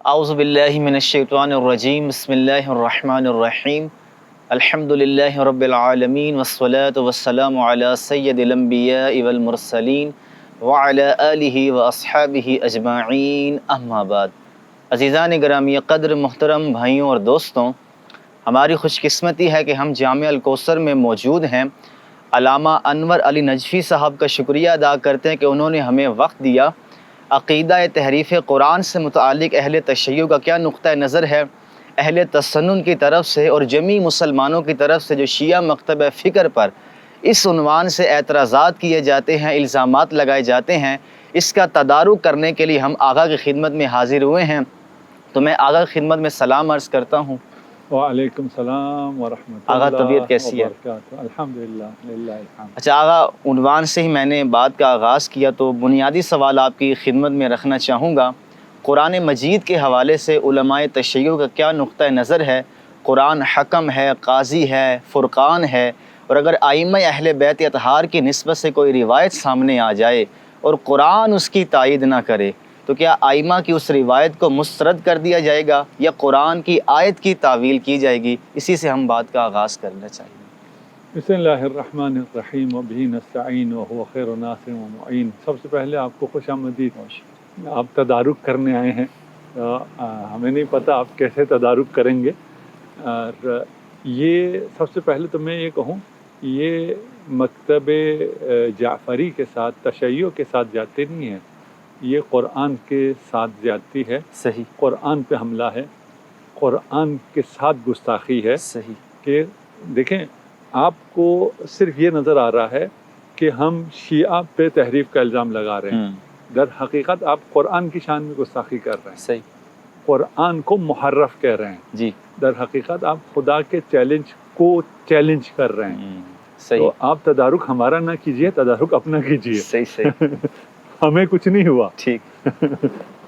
اعوذ باللہ من الشیطان الرجیم بسم اللہ الرحمن الرحیم الحمد للہ رب العالمین والصلاة والسلام علی سید الانبیاء والمرسلین وعلی آلہ واصحابہ اجمعین اما بعد۔ عزیزان گرامی قدر، محترم بھائیوں اور دوستوں، ہماری خوش قسمتی ہے کہ ہم جامعہ الکوثر میں موجود ہیں۔ علامہ انور علی نجفی صاحب کا شکریہ ادا کرتے ہیں کہ انہوں نے ہمیں وقت دیا۔ عقیدہ تحریف قرآن سے متعلق اہل تشیع کا کیا نقطہ نظر ہے اہل تسنن کی طرف سے اور جمیع مسلمانوں کی طرف سے جو شیعہ مکتب فکر پر اس عنوان سے اعتراضات کیے جاتے ہیں، الزامات لگائے جاتے ہیں، اس کا تدارک کرنے کے لیے ہم آقا کی خدمت میں حاضر ہوئے ہیں۔ تو میں آقا کی خدمت میں سلام عرض کرتا ہوں۔ وعلیکم السلام ورحمۃ آقا اللہ طبیعت کیسی ہے؟ وبرکاتہ۔ الحمدللہ للہ الحمد۔ اچھا آقا، عنوان سے ہی میں نے بات کا آغاز کیا تو بنیادی سوال آپ کی خدمت میں رکھنا چاہوں گا۔ قرآن مجید کے حوالے سے علماء تشیع کا کیا نقطہ نظر ہے؟ قرآن حکم ہے، قاضی ہے، فرقان ہے، اور اگر ائمہ اہل بیت اطہار کی نسبت سے کوئی روایت سامنے آ جائے اور قرآن اس کی تائید نہ کرے تو کیا ائمہ کی اس روایت کو مسترد کر دیا جائے گا یا قرآن کی آیت کی تعویل کی جائے گی؟ اسی سے ہم بات کا آغاز کرنا چاہیے۔ بسم اللہ الرحمن الرحیم وبہ نستعین وہو خیر ناصر و معین۔ سب سے پہلے آپ کو خوش آمدید۔ آپ تدارک کرنے آئے ہیں، ہمیں نہیں پتہ آپ کیسے تدارک کریں گے، اور یہ سب سے پہلے تو میں یہ کہوں، یہ مکتب جعفری کے ساتھ، تشیع کے ساتھ جاتے نہیں ہیں، یہ قرآن کے ساتھ زیادتی ہے، صحیح، قرآن پہ حملہ ہے، قرآن کے ساتھ گستاخی ہے۔ صحیح، کہ دیکھیں، آپ کو صرف یہ نظر آ رہا ہے کہ ہم شیعہ پہ تحریف کا الزام لگا رہے ہیں، در حقیقت آپ قرآن کی شان میں گستاخی کر رہے ہیں، صحیح، قرآن کو محرف کہہ رہے ہیں، جی، در حقیقت آپ خدا کے چیلنج کو چیلنج کر رہے ہیں۔ صحیح، تو آپ تدارک ہمارا نہ کیجئے، تدارک اپنا کیجئے۔ صحیح، صحیح، ہمیں کچھ نہیں ہوا، ٹھیک،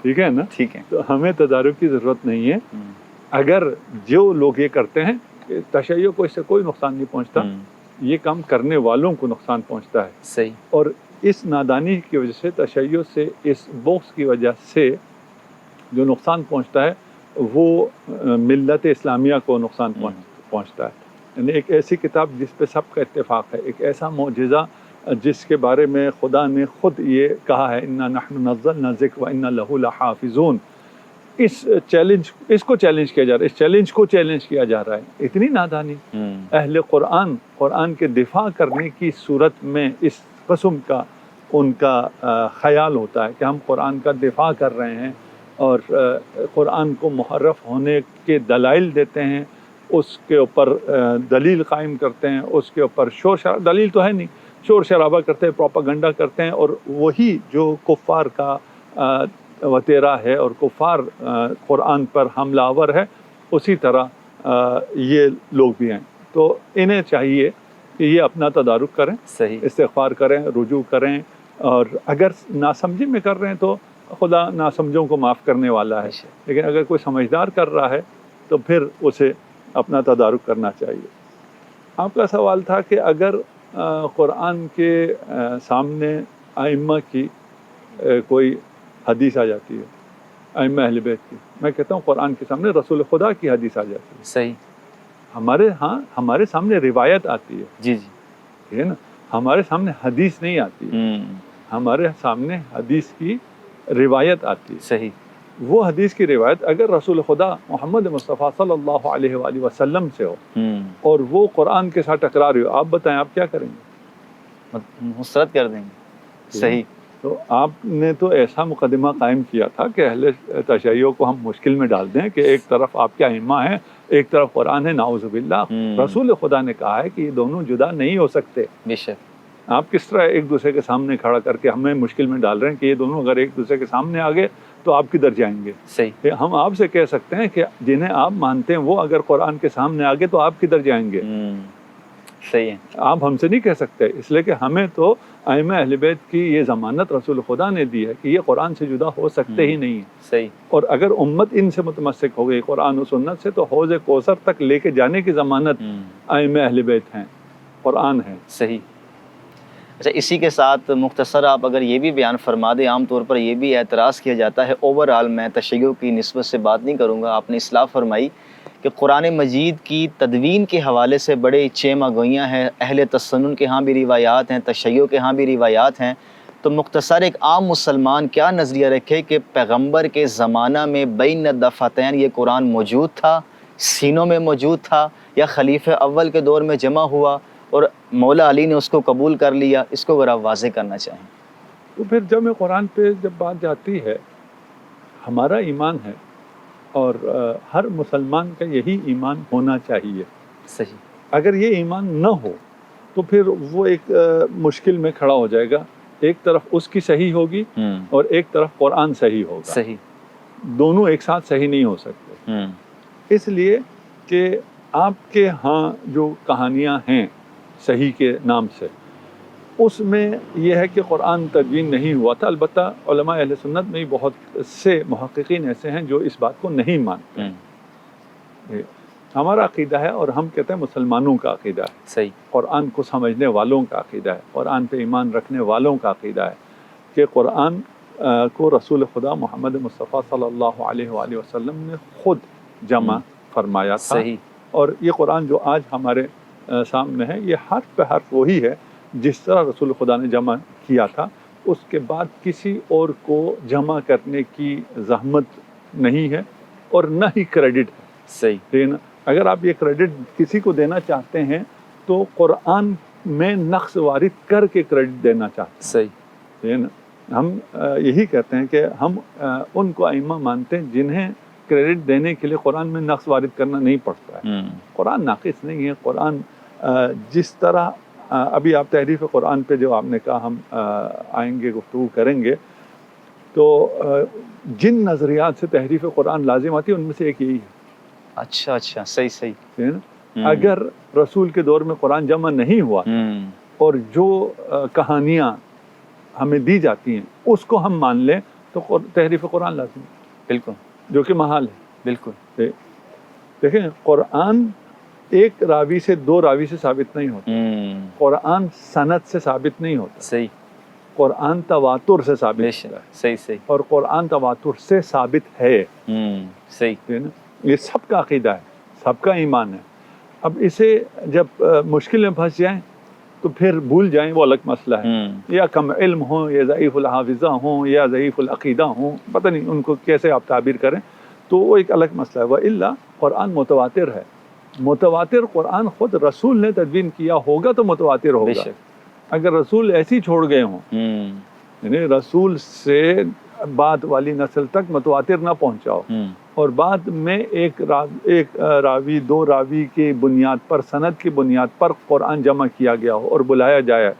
ٹھیک ہے نا؟ ٹھیک ہے، تو ہمیں تدارک کی ضرورت نہیں ہے۔ اگر جو لوگ یہ کرتے ہیں کہ تشیع کو اس سے کوئی نقصان نہیں پہنچتا، یہ کام کرنے والوں کو نقصان پہنچتا ہے، صحیح، اور اس نادانی کی وجہ سے، تشیع سے، اس بغض کی وجہ سے جو نقصان پہنچتا ہے وہ ملت اسلامیہ کو نقصان پہنچتا ہے۔ یعنی ایک ایسی کتاب جس پہ سب کا اتفاق ہے، ایک ایسا معجزہ جس کے بارے میں خدا نے خود یہ کہا ہے اِنَّا نَحْنُ نَزَّلْنَا الذِّكْرَ وَإِنَّا لَهُ لَحَافِظُونَ، اس کو چیلنج کیا جا رہا ہے، اس چیلنج کو چیلنج کیا جا رہا ہے۔ اتنی نادانی اہل قرآن کے دفاع کرنے کی صورت میں اس قسم کا ان کا خیال ہوتا ہے کہ ہم قرآن کا دفاع کر رہے ہیں اور قرآن کو محرف ہونے کے دلائل دیتے ہیں، اس کے اوپر دلیل قائم کرتے ہیں، اس کے اوپر شور شرابہ، دلیل تو ہے نہیں، شور شرابہ کرتے ہیں، پروپیگنڈا کرتے ہیں، اور وہی جو کفار کا وتیرا ہے اور کفار قرآن پر حملہ آور ہے، اسی طرح یہ لوگ بھی ہیں۔ تو انہیں چاہیے کہ یہ اپنا تدارک کریں، صحیح، استغفار کریں، رجوع کریں، اور اگر ناسمجھی میں کر رہے ہیں تو خدا ناسمجھوں کو معاف کرنے والا ہے، لیکن اگر کوئی سمجھدار کر رہا ہے تو پھر اسے اپنا تدارک کرنا چاہیے۔ آپ کا سوال تھا کہ اگر قرآن کے سامنے ائمہ کی کوئی حدیث آ جاتی ہے، ائمہ اہل بیت کی، میں کہتا ہوں قرآن کے سامنے رسول خدا کی حدیث آ جاتی ہے، صحیح، ہمارے سامنے روایت آتی ہے، جی جی، ٹھیک ہے نا، ہمارے سامنے حدیث نہیں آتی ہے، ہمارے سامنے حدیث کی روایت آتی ہے۔ صحیح، وہ حدیث کی روایت اگر رسول خدا محمد مصطفیٰ صلی اللہ علیہ وآلہ وسلم سے ہو اور وہ قرآن کے ساتھ ٹکرا رہی ہو، آپ بتائیں آپ کیا کریں گے؟ مسترد کر دیں گے، صحیح، تو آپ نے تو ایسا مقدمہ قائم کیا تھا کہ اہل تشیع کو ہم مشکل میں ڈال دیں کہ ایک طرف آپ کے ائمہ ہیں، ایک طرف قرآن ہے، نعوذ باللہ۔ رسول خدا نے کہا ہے کہ یہ دونوں جدا نہیں ہو سکتے۔ بے شک، آپ کس طرح ایک دوسرے کے سامنے کھڑا کر کے ہمیں مشکل میں ڈال رہے ہیں کہ یہ دونوں اگر ایک دوسرے کے سامنے آ گئے تو آپ کدھر جائیں گے؟ صحیح، ہم آپ سے کہہ سکتے ہیں کہ جنہیں آپ مانتے ہیں وہ اگر قرآن کے سامنے آ گئے تو آپ کدھر جائیں گے؟ صحیح ہے، آپ ہم سے نہیں کہہ سکتے، اس لیے کہ ہمیں تو ائمہ اہل بیت کی یہ ضمانت رسول خدا نے دی ہے کہ یہ قرآن سے جدا ہو سکتے ہی نہیں ہیں۔ صحیح، اور اگر امت ان سے متمسک ہو گئی قرآن و سنت سے تو حوض کوثر تک لے کے جانے کی ضمانت ائمہ اہل بیت ہیں، قرآن ہے۔ صحیح۔ اچھا، اسی کے ساتھ مختصر آپ اگر یہ بھی بیان فرما دیں، عام طور پر یہ بھی اعتراض کیا جاتا ہے، اوورآل میں تشیع کی نسبت سے بات نہیں کروں گا، آپ نے اصلاح فرمائی کہ قرآن مجید کی تدوین کے حوالے سے بڑے چیمہ گوئیاں ہیں، اہل تسنن کے ہاں بھی روایات ہیں، تشیع کے ہاں بھی روایات ہیں، تو مختصر ایک عام مسلمان کیا نظریہ رکھے کہ پیغمبر کے زمانہ میں بین الدفتین یہ قرآن موجود تھا، سینوں میں موجود تھا، یا خلیفہ اول کے دور میں جمع ہوا اور مولا علی نے اس کو قبول کر لیا؟ اس کو اگر آپ واضح کرنا چاہیں۔ تو پھر جمع قرآن پہ جب بات جاتی ہے، ہمارا ایمان ہے اور ہر مسلمان کا یہی ایمان ہونا چاہیے۔ صحیح۔ اگر یہ ایمان نہ ہو تو پھر وہ ایک مشکل میں کھڑا ہو جائے گا، ایک طرف اس کی صحیح ہوگی اور ایک طرف قرآن صحیح ہوگا، صحیح، دونوں ایک ساتھ صحیح نہیں ہو سکتے۔ اس لیے کہ آپ کے ہاں جو کہانیاں ہیں صحیح کے نام سے، اس میں یہ ہے کہ قرآن تدوین نہیں ہوا تھا۔ البتہ علماء اہل سنت میں بہت سے محققین ایسے ہیں جو اس بات کو نہیں مانتے۔ ہمارا عقیدہ ہے اور ہم کہتے ہیں مسلمانوں کا عقیدہ ہے، صحیح، قرآن کو سمجھنے والوں کا عقیدہ ہے، قرآن پہ ایمان رکھنے والوں کا عقیدہ ہے کہ قرآن کو رسول خدا محمد مصطفیٰ صلی اللہ علیہ وآلہ وسلم نے خود جمع فرمایا تھا۔ صحیح، اور یہ قرآن جو آج ہمارے سامنے ہے، یہ حرف پہ حرف وہی ہے جس طرح رسول خدا نے جمع کیا تھا۔ اس کے بعد کسی اور کو جمع کرنے کی زحمت نہیں ہے اور نہ ہی کریڈٹ ہے۔ صحیح، اگر آپ یہ کریڈٹ کسی کو دینا چاہتے ہیں تو قرآن میں نقص وارد کر کے کریڈٹ دینا چاہتے ہیں۔ صحیح، ہم یہی کہتے ہیں کہ ہم ان کو ائمہ مانتے ہیں جنہیں کریڈٹ دینے کے لیے قرآن میں نقص وارد کرنا نہیں پڑتا ہے۔ قرآن ناقص نہیں ہے، قرآن جس طرح ابھی آپ تحریف قرآن پہ جو آپ نے کہا ہم آئیں گے، گفتگو کریں گے، تو جن نظریات سے تحریف قرآن لازم آتی ہے ان میں سے ایک یہی ہے۔ اچھا اچھا، صحیح صحیح۔ اگر رسول کے دور میں قرآن جمع نہیں ہوا اور جو کہانیاں ہمیں دی جاتی ہیں اس کو ہم مان لیں تو تحریف قرآن لازم ہے، بالکل، جو کہ محال ہے۔ بالکل، دیکھیں قرآن ایک راوی سے دو راوی سے ثابت نہیں ہوتا، قرآن سند سے ثابت نہیں ہوتا، صحیح، قرآن تواتر سے ثابت ہوتا ہے، صحیح صحیح، اور قرآن تواتر سے ثابت ہے۔ صحیح، یہ سب کا عقیدہ ہے، سب کا ایمان ہے۔ اب اسے جب مشکل میں پھنس جائیں تو پھر بھول جائیں، وہ الگ مسئلہ ہے، یا کم علم ہوں یا ضعیف الحافظہ ہوں یا ضعیف العقیدہ ہوں، پتہ نہیں ان کو کیسے آپ تعبیر کریں، تو وہ ایک الگ مسئلہ ہے۔ وَإِلَّا قرآن متواتر ہے، متواتر قرآن خود رسول نے تدوین کیا ہوگا تو متواتر ہوگا۔ اگر رسول ایسی چھوڑ گئے ہوں، یعنی رسول سے بعد والی نسل تک متواتر نہ پہنچاؤ اور بعد میں ایک راوی دو راوی کی بنیاد پر، سند کی بنیاد پر قرآن جمع کیا گیا ہو اور بلایا جائے،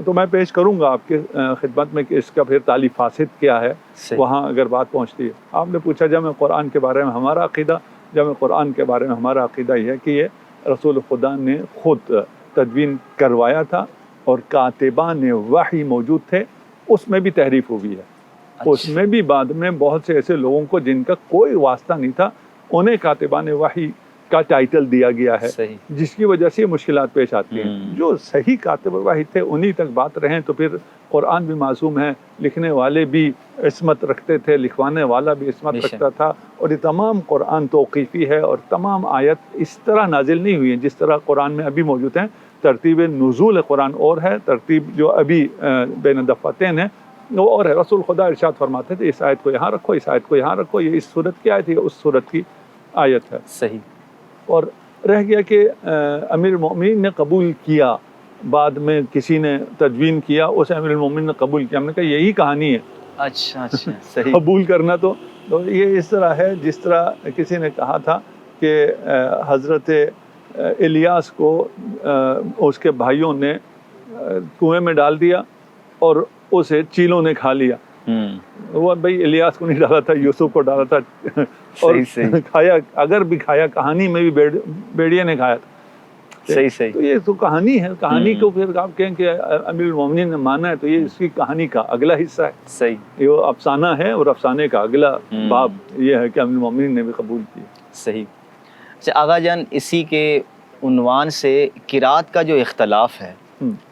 تو میں پیش کروں گا آپ کے خدمت میں کہ اس کا پھر تالیف فاسد کیا ہے، وہاں اگر بات پہنچتی ہے۔ آپ نے پوچھا جمع قرآن کے بارے میں ہمارا عقیدہ، جمع قرآن کے بارے میں ہمارا عقیدہ یہ ہے کہ یہ رسول خدا نے خود تدوین کروایا تھا اور کاتبان وحی موجود تھے، اس میں بھی تحریف ہوئی ہے۔ اس میں بھی بعد میں بہت سے ایسے لوگوں کو جن کا کوئی واسطہ نہیں تھا، انہیں کاتبان وحی کا ٹائٹل دیا گیا ہے، جس کی وجہ سے یہ مشکلات پیش آتی ہیں۔ جو صحیح کاتب وحی تھے انہی تک بات رہیں تو پھر قرآن بھی معصوم ہے، لکھنے والے بھی عصمت رکھتے تھے، لکھوانے والا بھی عصمت رکھتا تھا، اور یہ تمام قرآن توقیفی ہے اور تمام آیت اس طرح نازل نہیں ہوئی ہیں جس طرح قرآن میں ابھی موجود ہیں۔ ترتیب نزول قرآن اور ہے، ترتیب جو ابھی بین الدفتین ہے وہ اور ہے۔ رسول خدا ارشاد فرماتے تھے اس آیت کو یہاں رکھو، اس آیت کو یہاں رکھو، یہ اس صورت کی آیت ہے، اس صورت کی آیت ہے۔ صحیح۔ اور رہ گیا کہ امیر المومنین نے قبول کیا، بعد میں کسی نے تدوین کیا، اسے امیر المومنین نے قبول کیا، ہم نے کہا یہی کہانی ہے۔ اچھا اچھا، صحیح۔ قبول کرنا تو یہ اس طرح ہے جس طرح کسی نے کہا تھا کہ حضرت الیاس کو اس کے بھائیوں نے کنویں میں ڈال دیا اور اسے چیلوں نے کھا لیا۔ وہ بھائی الیاس کو نہیں ڈالا تھا، یوسف کو ڈالا تھا، اور کھایا، اگر بھی کھایا کہانی میں بھی بیڑیے نے کھایا تھا۔ صحیح صحیح۔ تو یہ تو کہانی ہے، کہانی کو پھر آپ کہیں کہ امیر المومنین نے مانا ہے تو یہ اس کی کہانی کا اگلا حصہ ہے۔ صحیح۔ یہ افسانہ ہے اور افسانے کا اگلا باب یہ ہے کہ امیر المومنین نے بھی قبول کیا۔ صحیح۔ اچھا آغا جان، اسی کے عنوان سے قرات کا جو اختلاف ہے،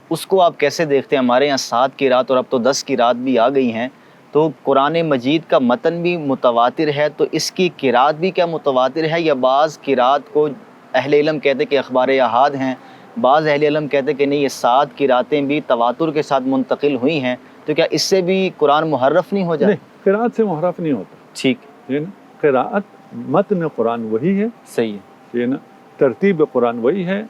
اس کو آپ کیسے دیکھتے ہیں؟ ہمارے یہاں 7 کی رات اور اب تو 10 کی رات بھی آ گئی ہیں، تو قرآن مجید کا متن بھی متواتر ہے، تو اس کی قرات بھی کیا متواتر ہے، یا بعض قرات کو اہل علم کہتے کہ اخبار احاد ہیں، بعض اہل علم کہتے کہ نہیں یہ 7 قراتیں بھی تواتر کے ساتھ منتقل ہوئی ہیں، تو کیا اس سے بھی قرآن محرف نہیں ہو جاتا؟ نہیں، قرات سے محرف نہیں ہوتا. ٹھیک یہ نا قرات متن قرآن وہی ہے، صحیح ہے، یہ نا ترتیب قرآن وہی ہے،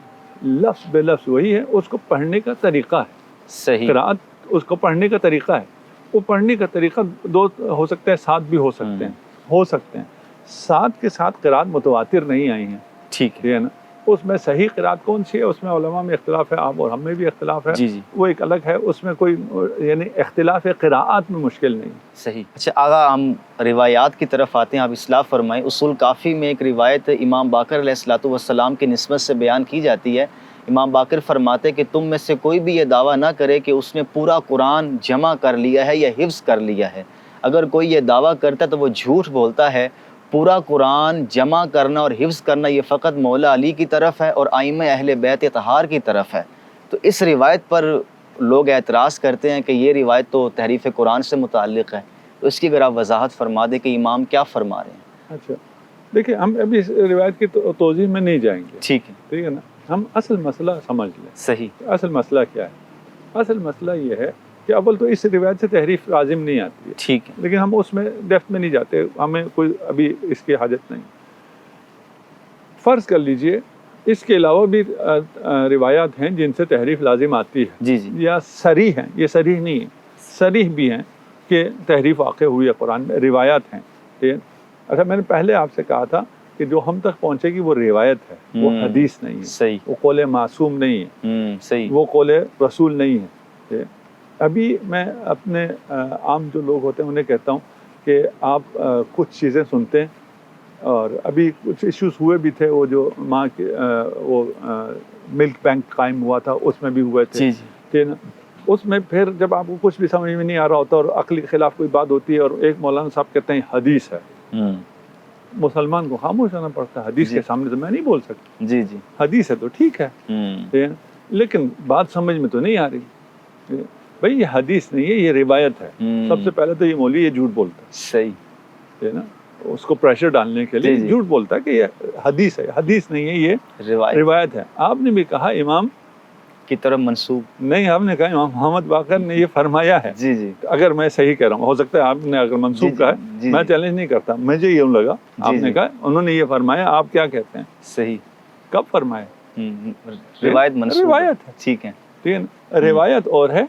لفظ بے لفظ وہی ہے، اس کو پڑھنے کا طریقہ ہے. صحیح، قرات اس کو پڑھنے کا طریقہ ہے. وہ پڑھنے کا طریقہ 2 ہو سکتے ہیں، 7 بھی ہو سکتے ہیں، ہو سکتے ہیں. 7 کے ساتھ قرات متواتر نہیں آئی ہیں. ٹھیک ہے، یہ نا اس میں صحیح قرات کون سی ہے، اس میں علماء میں اختلاف ہے، آپ اور ہم میں بھی اختلاف ہے. جی جی وہ ایک الگ ہے، اس میں کوئی یعنی اختلاف قراءات میں مشکل نہیں. صحیح. اچھا آغا، ہم روایات کی طرف آتے ہیں، آپ اصلاح فرمائیں. اصول کافی میں ایک روایت امام باقر علیہ السلام کی نسبت سے بیان کی جاتی ہے. امام باقر فرماتے کہ تم میں سے کوئی بھی یہ دعویٰ نہ کرے کہ اس نے پورا قرآن جمع کر لیا ہے یا حفظ کر لیا ہے. اگر کوئی یہ دعویٰ کرتا ہے تو وہ جھوٹ بولتا ہے. پورا قرآن جمع کرنا اور حفظ کرنا یہ فقط مولا علی کی طرف ہے اور ائمہ اہل بیت اطہار کی طرف ہے. تو اس روایت پر لوگ اعتراض کرتے ہیں کہ یہ روایت تو تحریف قرآن سے متعلق ہے. تو اس کی اگر آپ وضاحت فرما دیں کہ امام کیا فرما رہے ہیں. اچھا دیکھیں، ہم ابھی اس روایت کی توضیح میں نہیں جائیں گے. ٹھیک ہے، ٹھیک ہے نا، ہم اصل مسئلہ سمجھ لیں. صحیح، اصل مسئلہ کیا ہے؟ اصل مسئلہ یہ ہے کہ اول تو اس روایت سے تحریف لازم نہیں آتی ہے، ٹھیک ہے، لیکن ہم اس میں ڈیپتھ میں نہیں جاتے، ہمیں کوئی ابھی اس کی حاجت نہیں. فرض کر لیجئے اس کے علاوہ بھی روایات ہیں جن سے تحریف لازم آتی ہے، جی جی یا صریح ہیں. یہ صریح نہیں ہے، صریح بھی ہیں کہ تحریف واقع ہوئی ہے قرآن میں، روایات ہیں. ٹھیک ہے. اچھا، میں نے پہلے آپ سے کہا تھا کہ جو ہم تک پہنچے گی وہ روایت ہے، وہ حدیث نہیں ہے، صحیح، وہ قول معصوم نہیں ہے، صحیح، وہ قول رسول نہیں ہے. ٹھیک ہے. ابھی میں اپنے عام جو لوگ ہوتے ہیں انہیں کہتا ہوں کہ آپ کچھ چیزیں سنتے ہیں، اور ابھی کچھ ایشوز ہوئے بھی تھے، وہ جو ماں کے وہ ملک بینک قائم ہوا تھا اس میں بھی ہوئے تھے. جی جی ٹھیک ہے نا. اس میں پھر جب آپ کو کچھ بھی سمجھ میں نہیں آ رہا ہوتا اور عقل کے خلاف کوئی بات ہوتی ہے اور ایک مولانا صاحب کہتے ہیں حدیث ہے، مسلمان کو خاموش ہونا پڑتا ہے. حدیث کے سامنے تو میں نہیں بول سکتا. جی جی حدیث ہے تو ٹھیک ہے، ٹھیک ہے، لیکن بات سمجھ میں تو نہیں آ رہی. بھائی یہ حدیث نہیں ہے، یہ روایت ہے. سب سے پہلے تو یہ مولوی یہ جھوٹ بولتا ہے. صحیح، ٹھیک ہے نا. اس کو پریشر ڈالنے کے لیے جی جی جھوٹ بولتا ہے کہ یہ حدیث ہے. حدیث نہیں ہے، یہ روایت ہے. آپ نے بھی کہا امام کی طرف منسوب نہیں، آپ نے کہا امام محمد باقر نے یہ فرمایا ہے. جی جی اگر میں صحیح کہہ رہا ہوں، ہو سکتا ہے آپ نے اگر منسوب کہا ہے، میں چیلنج نہیں کرتا، مجھے یوں لگا آپ نے کہا انہوں نے یہ فرمایا، آپ کیا کہتے ہیں؟ صحیح، کب فرمایا؟ روایت منسوب، روایت ہے. ٹھیک ہے، ٹھیک ہے نا. روایت اور ہے،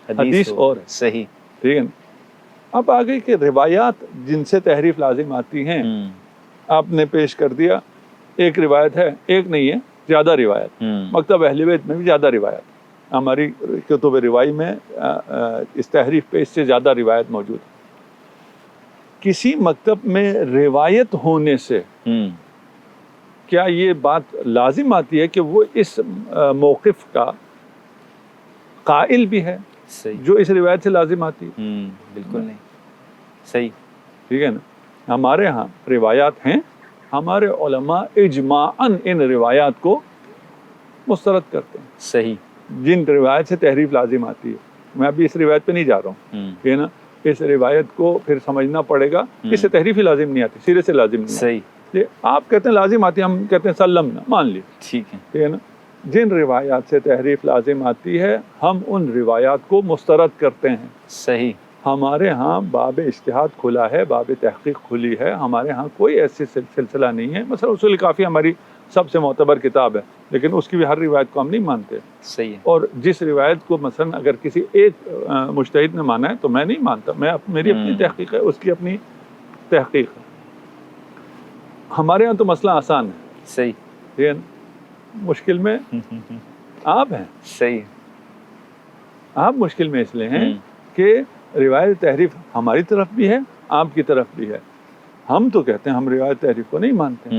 حدیث اور ہے. صحیح. ٹھیک ہے نا. اب آگے کہ روایات جن سے تحریف لازم آتی ہیں، آپ نے پیش کر دیا ایک روایت ہے، ایک نہیں ہے، زیادہ روایت. مکتب اہل بیت میں بھی زیادہ روایت، ہماری کتب روائی میں اس تحریف پہ اس سے زیادہ روایت موجود ہے. کسی مکتب میں روایت ہونے سے کیا یہ بات لازم آتی ہے کہ وہ اس موقف کا قائل بھی ہے جو اس روایت سے لازم آتی ہے؟ بالکل نہیں. صحیح، ٹھیک ہے نا. ہمارے ہاں روایات ہیں، ہمارے علماء اجماعاً ان روایات کو مسترد کرتے ہیں. صحیح، جن روایت سے تحریف لازم آتی ہے. میں ابھی اس روایت پہ نہیں جا رہا ہوں، ٹھیک ہے نا. اس روایت کو پھر سمجھنا پڑے گا، اس سے تحریف ہی لازم نہیں آتی، سرے سے لازم نہیں. صحیح، آپ کہتے ہیں لازم آتی ہے، ہم کہتے ہیں سلم نہ مان لی. ٹھیک ہے، ٹھیک ہے نا. جن روایات سے تحریف لازم آتی ہے ہم ان روایات کو مسترد کرتے ہیں. صحیح، ہمارے ہاں باب اجتہاد کھلا ہے، باب تحقیق کھلی ہے. ہمارے ہاں کوئی ایسی سلسلہ نہیں ہے. مثلا اصول کافی ہماری سب سے معتبر کتاب ہے، لیکن اس کی بھی ہر روایت کو ہم نہیں مانتے. صحیح ہے. اور جس روایت کو مثلا اگر کسی ایک مجتہد نے مانا ہے تو میں نہیں مانتا، میری اپنی تحقیق ہے، اس کی اپنی تحقیق ہے. ہمارے ہاں تو مسئلہ آسان ہے. صحیح، ٹھیک ہے نا. مشکل میں آپ ہیں. صحیح، آپ مشکل میں اس لیے ہیں کہ روایت تحریف ہماری طرف بھی ہے، آپ کی طرف بھی ہے. ہم تو کہتے ہیں ہم روایت تحریف کو نہیں مانتے.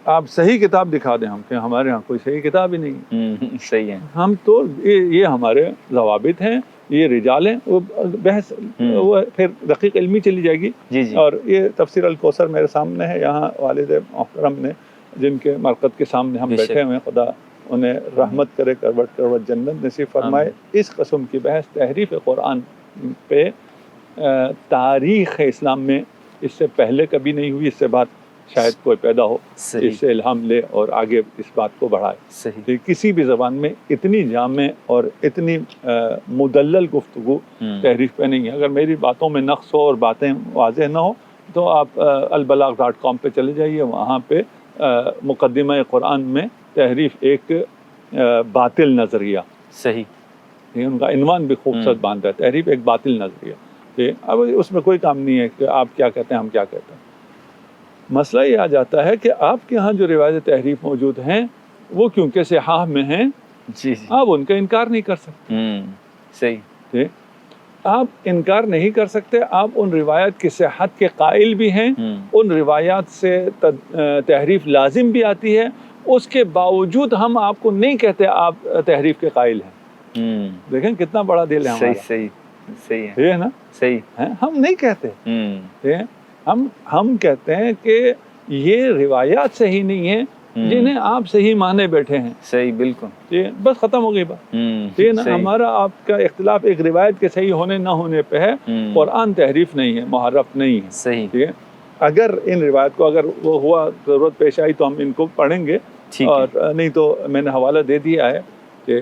آپ صحیح کتاب دکھا دیں ہم کہ ہمارے ہاں کوئی صحیح کتاب ہی نہیں. صحیح ہے. ہم تو یہ ہمارے ضوابط ہیں، یہ رجال ہیں. وہ بحث وہ پھر دقیق علمی چلی جائے گی. جی جی. اور یہ تفسیر الکوثر میرے سامنے ہے، یہاں والد محترم نے جن کے مرکز کے سامنے ہم بیٹھے ہوئے ہیں، خدا انہیں رحمت کرے، کروٹ کروٹ جنت نصیب فرمائے۔ اس قسم کی بحث تحریف قرآن پہ تاریخ اسلام میں اس سے پہلے کبھی نہیں ہوئی، اس سے بعد شاید کوئی پیدا ہو صحیح، اس سے الہام لے اور آگے اس بات کو بڑھائے۔ صحیح، کہ کسی بھی زبان میں اتنی جامع اور اتنی مدلل گفتگو تحریف پہ نہیں ہے۔ اگر میری باتوں میں نقص ہو اور باتیں واضح نہ ہو تو آپ البلاغ.com پہ چلے جائیے، وہاں پہ مقدمہ قرآن میں تحریف ایک باطل نظریہ، صحیح، یہ ان کا عنوان بھی خوبصورت باندھا ہے، تحریف ایک باطل نظریہ۔ اب اس میں کوئی کام نہیں ہے کہ آپ کیا کہتے ہیں ہم کیا کہتے ہیں۔ مسئلہ یہ آ جاتا ہے کہ آپ کے ہاں جو روایت تحریف موجود ہیں وہ کیونکہ صحاح میں ہیں، جی جی، آپ ان کا انکار نہیں کر سکتے۔ صحیح، ٹھیک، آپ انکار نہیں کر سکتے، آپ ان روایت کی صحت کے قائل بھی ہیں، ان روایات سے تحریف لازم بھی آتی ہے، اس کے باوجود ہم آپ کو نہیں کہتے آپ تحریف کے قائل ہیں۔ دیکھیں کتنا بڑا دل ہے صحیح، ہمارا، صحیح، صحیح ہے، یہ ہے نا، صحیح، ہم نہیں کہتے، ہم کہتے ہیں کہ یہ روایات صحیح نہیں ہیں جنہیں آپ صحیح مانے بیٹھے ہیں۔ صحیح، بالکل، بس ختم ہو گئی بات، ٹھیک ہے نا۔ ہمارا آپ کا اختلاف ایک روایت کے صحیح ہونے نہ ہونے پہ ہے، قرآن تحریف نہیں ہے، محرف نہیں ہے، صحیح، ٹھیک ہے۔ اگر ان روایت کو اگر وہ ہوا ضرورت پیش آئی تو ہم ان کو پڑھیں گے، اور نہیں تو میں نے حوالہ دے دیا ہے کہ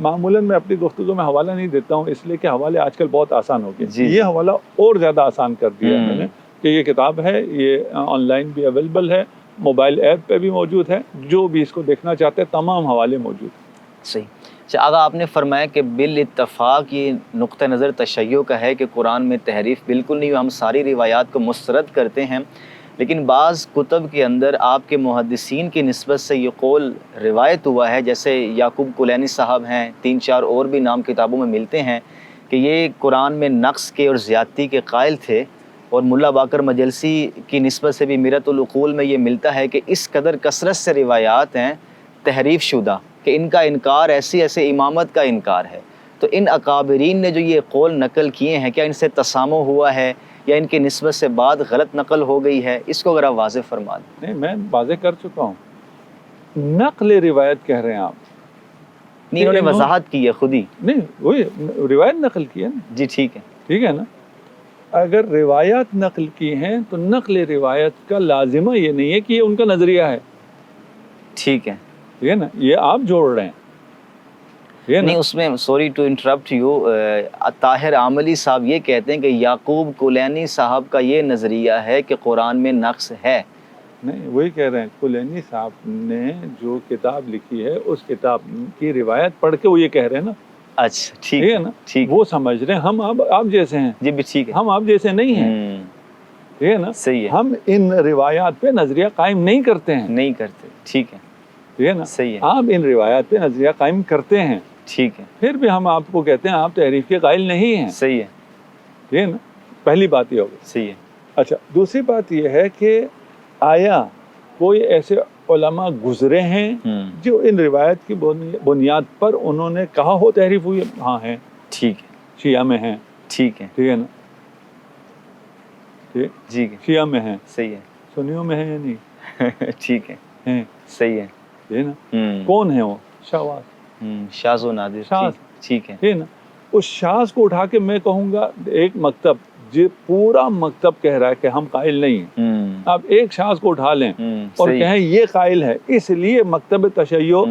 معمولاً میں اپنی گفتگو میں حوالہ نہیں دیتا ہوں اس لیے کہ حوالے آج کل بہت آسان ہو گئے، یہ حوالہ اور زیادہ آسان کر دیا ہے میں نے کہ یہ کتاب ہے، یہ آن لائن بھی اویلیبل ہے، موبائل ایپ پہ بھی موجود ہے، جو بھی اس کو دیکھنا چاہتے ہیں تمام حوالے موجود ہیں۔ صحیح۔ اچھا آغا، آپ نے فرمایا کہ بالاتفاق یہ نقطہ نظر تشیع کا ہے کہ قرآن میں تحریف بالکل نہیں، ہم ساری روایات کو مسترد کرتے ہیں، لیکن بعض کتب کے اندر آپ کے محدثین کی نسبت سے یہ قول روایت ہوا ہے، جیسے یعقوب کلینی صاحب ہیں، 3-4 اور بھی نام کتابوں میں ملتے ہیں کہ یہ قرآن میں نقص کے اور زیادتی کے قائل تھے، اور ملا باقر مجلسی کی نسبت سے بھی میرۃ العقول میں یہ ملتا ہے کہ اس قدر کثرت سے روایات ہیں تحریف شدہ کہ ان کا انکار ایسی امامت کا انکار ہے۔ تو ان اکابرین نے جو یہ قول نقل کیے ہیں، کیا ان سے تسامح ہوا ہے یا ان کی نسبت سے بعد غلط نقل ہو گئی ہے؟ اس کو اگر آپ واضح فرما دیں۔ نہیں، میں واضح کر چکا ہوں، نقل روایت کہہ رہے ہیں آپ، نہیں، انہوں نے وضاحت کی ہے خود ہی۔ نہیں، وہی روایت نقل کی ہے نا، جی ٹھیک ہے، ٹھیک ہے نا۔ اگر روایات نقل کی ہیں تو نقل روایت کا لازمہ یہ نہیں ہے کہ یہ ان کا نظریہ ہے، ٹھیک ہے، ٹھیک ہے نا، یہ آپ جوڑ رہے ہیں، ٹھیک ہے نا۔ نہیں، اس میں sorry to interrupt you, Tahir Amili صاحب یہ کہتے ہیں کہ یعقوب کلینی صاحب کا یہ نظریہ ہے کہ قرآن میں نقص ہے۔ نہیں، وہی کہہ رہے ہیں، کلینی صاحب نے جو کتاب لکھی ہے اس کتاب کی روایت پڑھ کے وہ یہ کہہ رہے ہیں نا، اچھا ٹھیک ٹھیک ہے ہے نا، ٹھیک، وہ سمجھ رہے ہیں ہم اب آپ جیسے ہیں، جی بھی ٹھیک ہے، ہم آپ جیسے نہیں ہیں، ٹھیک ہے نا۔ صحیح ہے، ہم ان روایات پہ نظریہ قائم نہیں کرتے ہیں، نہیں کرتے، ٹھیک ہے، ٹھیک ہے نا۔ صحیح ہے، آپ ان روایات پہ نظریہ قائم کرتے ہیں، ٹھیک ہے، پھر بھی ہم آپ کو کہتے ہیں آپ تحریف کے قائل نہیں ہیں، صحیح ہے، ٹھیک ہے نا۔ پہلی بات یہ ہوگی۔ صحیح ہے، اچھا، دوسری بات یہ ہے کہ آیا کوئی ایسے علماء گزرے ہیں جو ان روایت کی بنیاد پر انہوں نے کہا ہو تحریف ہوئی؟ ہاں ہیں، ٹھیک ہے، شیعہ میں ہیں، ٹھیک ہے، ٹھیک ہے نا، ٹھیک، جی شیعہ میں ہیں، صحیح ہے، سنیوں میں ہیں یا نہیں ٹھیک ہے، ہیں، صحیح ہے، ٹھیک ہے نا۔ کون ہیں وہ؟ شاواز، شاذ و نادر، شاذ، ٹھیک ہے، ٹھیک ہے نا۔ اس شاذ کو اٹھا کے میں کہوں گا ایک مکتب، جو پورا مکتب کہہ رہا ہے کہ ہم قائل نہیں ہیں، آپ ایک شاذ کو اٹھا لیں اور کہیں یہ قائل ہے، اس لیے مکتب تشیع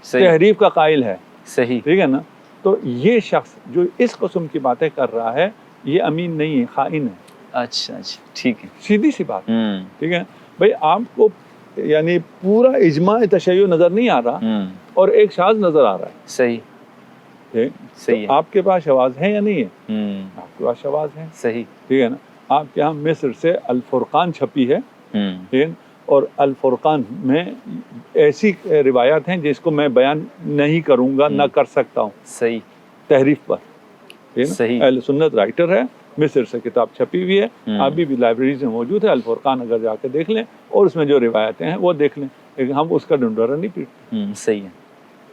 تحریف کا قائل ہے، صحیح، ٹھیک ہے نا۔ تو یہ شخص جو اس قسم کی باتیں کر رہا ہے یہ امین نہیں ہے، خائن ہے، اچھا اچھا، ٹھیک ہے، سیدھی سی بات، ٹھیک ہے بھائی۔ آپ کو یعنی پورا اجماع تشیع نظر نہیں آ رہا اور ایک شاذ نظر آ رہا ہے، صحیح، ٹھیک، صحیح ہے، آپ کے پاس شواذ ہیں یا نہیں ہے؟ آپ کے پاس شواذ ہیں، صحیح، ٹھیک ہے نا۔ آپ کے ہاں مصر سے الفرقان چھپی ہے، ٹھیک ہے، اور الفرقان میں ایسی روایات ہیں جس کو میں بیان نہیں کروں گا، نہ کر سکتا ہوں، صحیح، تحریف پر، ٹھیک ہے نا۔ صحیح، اہل سنت رائٹر ہے، مصر سے کتاب چھپی ہوئی ہے، ابھی بھی لائبریریز میں موجود ہے، الفرقان اگر جا کے دیکھ لیں اور اس میں جو روایتیں ہیں وہ دیکھ لیں، لیکن ہم اس کا ڈنڈورا نہیں پیٹتے، صحیح ہے،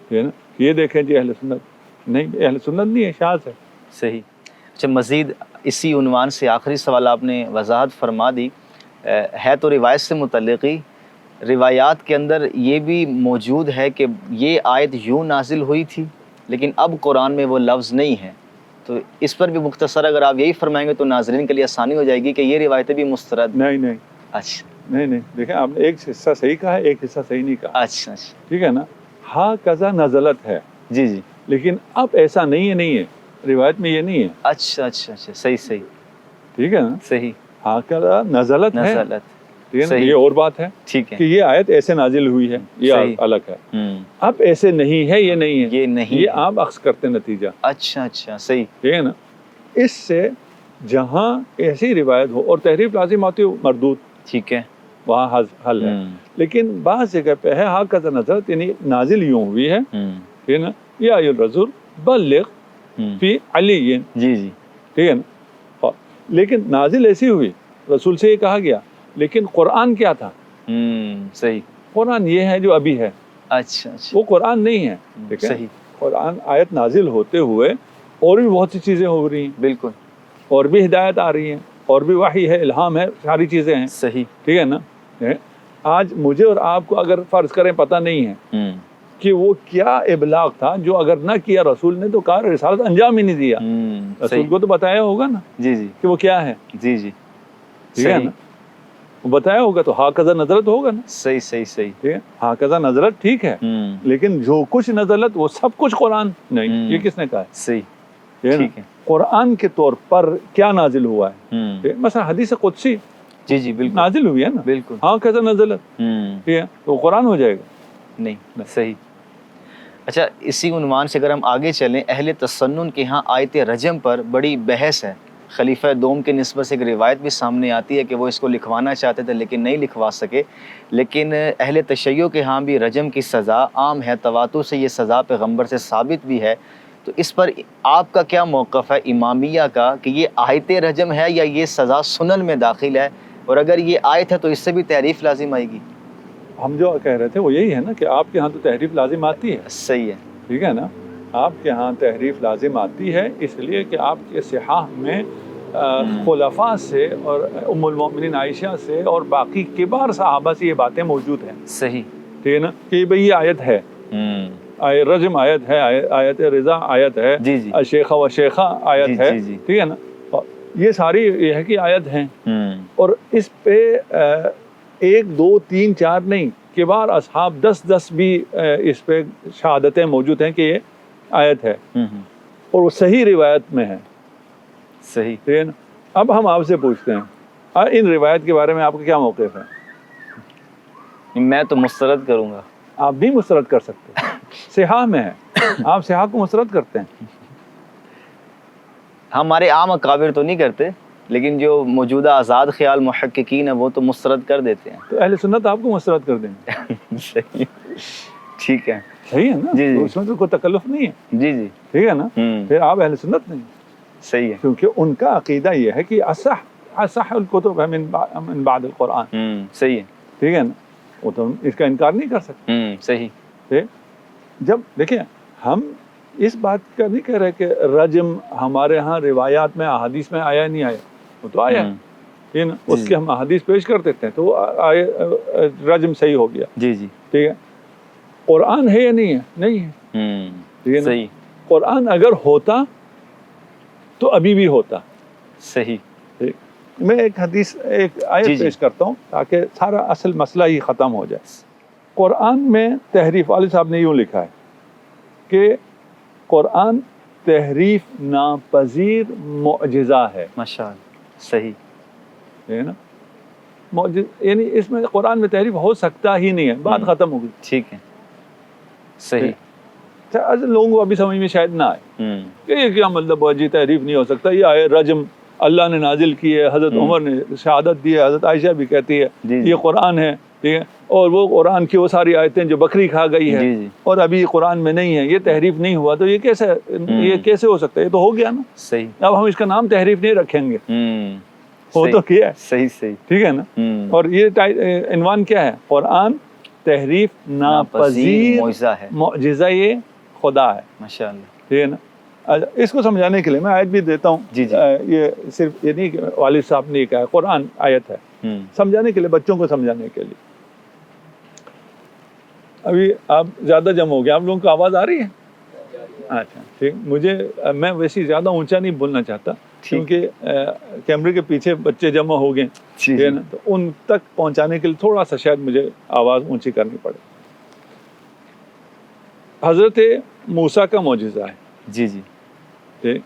ٹھیک ہے نا۔ یہ دیکھیں جی اہل سنت نہیں، اہل سنت نہیں ہے، شاذ ہے، صحیح۔ اچھا، مزید اسی عنوان سے آخری سوال آپ نے وضاحت فرما دی، ہے تو روایت سے متعلق ہی، روایات کے اندر یہ بھی موجود ہے کہ یہ آیت یوں نازل ہوئی تھی لیکن اب قرآن میں وہ لفظ نہیں ہے، تو اس پر بھی مختصر اگر آپ یہی فرمائیں گے تو ناظرین کے لیے آسانی ہو جائے گی کہ یہ روایتیں بھی مسترد۔ نہیں اچھا نہیں، دیکھیں آپ نے ایک حصہ صحیح کہا ہے، ایک حصہ صحیح نہیں کہا، اچھا اچھا ٹھیک ہے نا؟ ہا کذا نزلت ہے، جی جی لیکن اب ایسا نہیں ہے، روایت میں یہ نہیں ہے، اچھا اچھا اچھا صحیح صحیح ٹھیک ہے نا؟ صحیح ہا کذا نزلت ہے، نزلت ٹھیک ہے نا؟ صحیح یہ اور بات ہے ٹھیک ہے کہ یہ آیت ایسے نازل ہوئی ہے، یہ صحیح الگ ہے۔ ہوں اب ایسے نہیں ہے، یہ نہیں ہے، یہ نہیں یہ ہے۔ آپ اخذ کرتے نتیجہ، اچھا اچھا صحیح ٹھیک ہے نا؟ اس سے جہاں ایسی روایت ہو اور تحریف لازم آتی ہو مردود، ٹھیک ہے وہاں حل ہے، لیکن بعض جگہ پہ ہے ہا کذا نزلت، یعنی نازل یوں ہوئی ہے، ٹھیک ہے نا؟ یا ایھا الرسول بلغ فی علی، جی جی ٹھیک ہے نا؟ لیکن نازل ایسی ہوئی، رسول سے یہ کہا گیا، لیکن قرآن کیا تھا؟ صحیح قرآن یہ ہے جو ابھی ہے، اچھا اچھا وہ قرآن نہیں ہے، ٹھیک ہے؟ صحیح قرآن آیت نازل ہوتے ہوئے اور بھی بہت سی چیزیں ہو رہی ہیں، بالکل اور بھی ہدایت آ رہی ہیں، اور بھی وحی ہے، الہام ہے، ساری چیزیں ہیں، صحیح ٹھیک ہے نا؟ آج مجھے اور آپ کو اگر فرض کریں پتہ نہیں ہے کہ وہ کیا ابلاغ تھا جو اگر نہ کیا رسول نے تو کہا رسالت انجام ہی نہیں دیا، رسول صحیح کو تو بتایا ہوگا نا جی جی کہ وہ کیا ہے، جی جی ٹھیک ہے صحیح نا؟ وہ بتایا ہوگا تو ہا کذا نزلت ہوگا نا، صحیح صحیح صحیح ٹھیک ہے؟ ہا کذا نزلت ٹھیک ہے، لیکن جو کچھ نزلت وہ سب کچھ قرآن نہیں، یہ کس نے کہا ہے؟ صحیح ٹھیک ہے نا؟ ٹھیک ہے قرآن کے طور پر کیا نازل ہوا ہے، مثلا حدیث قدسی جی جی بالکل نازل ہوئی ہے نا، بالکل ہاں کیسا نزلت، ٹھیک ہے، تو وہ قرآن ہو جائے گا؟ نہیں صحیح۔ اچھا اسی عنوان سے اگر ہم آگے چلیں، اہل تسنن کے ہاں آیت رجم پر بڑی بحث ہے، خلیفہ دوم کے نسبت سے ایک روایت بھی سامنے آتی ہے کہ وہ اس کو لکھوانا چاہتے تھے لیکن نہیں لکھوا سکے، لیکن اہل تشیع کے ہاں بھی رجم کی سزا عام ہے، تواتر سے یہ سزا پیغمبر سے ثابت بھی ہے، تو اس پر آپ کا کیا موقف ہے امامیہ کا کہ یہ آیت رجم ہے یا یہ سزا سنن میں داخل ہے، اور اگر یہ آیت ہے تو اس سے بھی تحریف لازم آئے گی؟ ہم جو کہہ رہے تھے وہ یہی ہے نا کہ آپ کے ہاں تو تحریف لازم آتی ہے، صحیح ہے ٹھیک ہے نا؟ آپ کے ہاں تحریف لازم آتی ہے اس لیے کہ آپ کے صحاح میں خلفاء سے اور ام المؤمنین عائشہ سے اور باقی کبار صحابہ سے یہ باتیں موجود ہیں، صحیح ٹھیک ہے نا؟ کہ بھئی یہ آیت ہے، رجم آیت ہے، آیت رضا آیت ہے، جی جی شیخہ و شیخہ آیت ہے، جی جی ٹھیک ہے نا؟ یہ ساری یہ ہے کہ آیت ہیں، اور اس پہ ایک دو تین چار نہیں، کبار اصحاب 10 بھی اس پہ شہادتیں موجود ہیں کہ یہ آیت ہے، اور وہ صحیح روایت میں ہے، صحیح۔ ٹھیک ہے نا؟ اب ہم آپ سے پوچھتے ہیں ان روایت کے بارے میں آپ کا کیا موقف ہے؟ میں تو مسترد کروں گا۔ آپ بھی مسترد کر سکتے ہیں، صحاح میں ہے، آپ صحاح کو مسترد کرتے ہیں؟ ہمارے عام اکابر تو نہیں کرتے، لیکن جو موجودہ آزاد خیال محققین ہیں وہ تو مسترد کر دیتے ہیں۔ تو اہل سنت آپ کو مسترد کر دیں گے، صحیح ٹھیک ہے صحیح ہے نا؟ جی جی اس میں تو کوئی تکلف نہیں ہے، جی جی ٹھیک ہے نا؟ پھر آپ اہل سنت نہیں، صحیح ہے کیونکہ ان کا عقیدہ یہ ہے کہ اصح الکتب ہے من بعد القرآن، صحیح ہے ٹھیک ہے نا؟ وہ تو اس کا انکار نہیں کر سکتے، صحیح ٹھیک؟ جب دیکھیں ہم اس بات کا نہیں کہہ رہے کہ رجم ہمارے ہاں روایات میں احادیث میں آیا نہیں آیا، وہ تو آیا ہے، ٹھیک ہے نا؟ اس کے ہم احادیث پیش کر دیتے ہیں تو وہ رجم صحیح ہو گیا، جی جی ٹھیک ہے؟ قرآن ہے یا نہیں ہے؟ نہیں ہے، ٹھیک ہے نا؟ صحیح قرآن اگر ہوتا تو ابھی بھی ہوتا، صحیح ٹھیک؟ میں ایک حدیث ایک جی آیت جی پیش کرتا ہوں تاکہ سارا اصل مسئلہ ہی ختم ہو جائے۔ قرآن میں تحریف، والد صاحب نے یوں لکھا ہے کہ قرآن تحریف ناپذیر معجزہ ہے، ماشاء اللہ صحیح ہے نا؟ یعنی اس میں قرآن میں تحریف ہو سکتا ہی نہیں ہے، بات ختم ہو گئی، ٹھیک ہے صحیح لوگوں کو ابھی سمجھ میں شاید نہ آئے کہ یہ کیا مطلب ہے جی تحریف نہیں ہو سکتا، یہ آئے رجم اللہ نے نازل کی ہے، حضرت عمر نے شہادت دی ہے، حضرت عائشہ بھی کہتی ہے یہ قرآن ہے، ٹھیک ہے؟ اور وہ قرآن کی وہ ساری آیتیں جو بکری کھا گئی ہے اور ابھی قرآن میں نہیں ہے، یہ تحریف نہیں ہوا، تو یہ کیسے ہو سکتا ہے؟ یہ تو ہو گیا نا، صحیح اب ہم اس کا نام تحریف نہیں رکھیں گے، وہ تو کیا ہے، صحیح صحیح ٹھیک ہے نا؟ اور یہ عنوان کیا ہے؟ قرآن تحریف ناپذیر معجزہ خدا ہے، ماشاء اللہ ٹھیک ہے نا؟ اس کو سمجھانے کے لیے میں آیت بھی دیتا ہوں، جی جی یہ صرف یہ نہیں کہ والد صاحب نے کہا ہے، قرآن آیت ہے، سمجھانے کے لیے، بچوں کو سمجھانے کے لیے ابھی آپ زیادہ جمع ہو گئے, آپ لوگوں کو آواز آ رہی ہے؟ اچھا ٹھیک. میں ویسے زیادہ اونچا نہیں بولنا چاہتا کیونکہ کیمرے کے پیچھے بچے جمع ہو گئے, ٹھیک ہے نا, تو ان تک پہنچانے کے لیے تھوڑا سا شاید مجھے آواز اونچی کرنی پڑے. حضرت موسیٰ کا معجزہ ہے. جی جی. ٹھیک.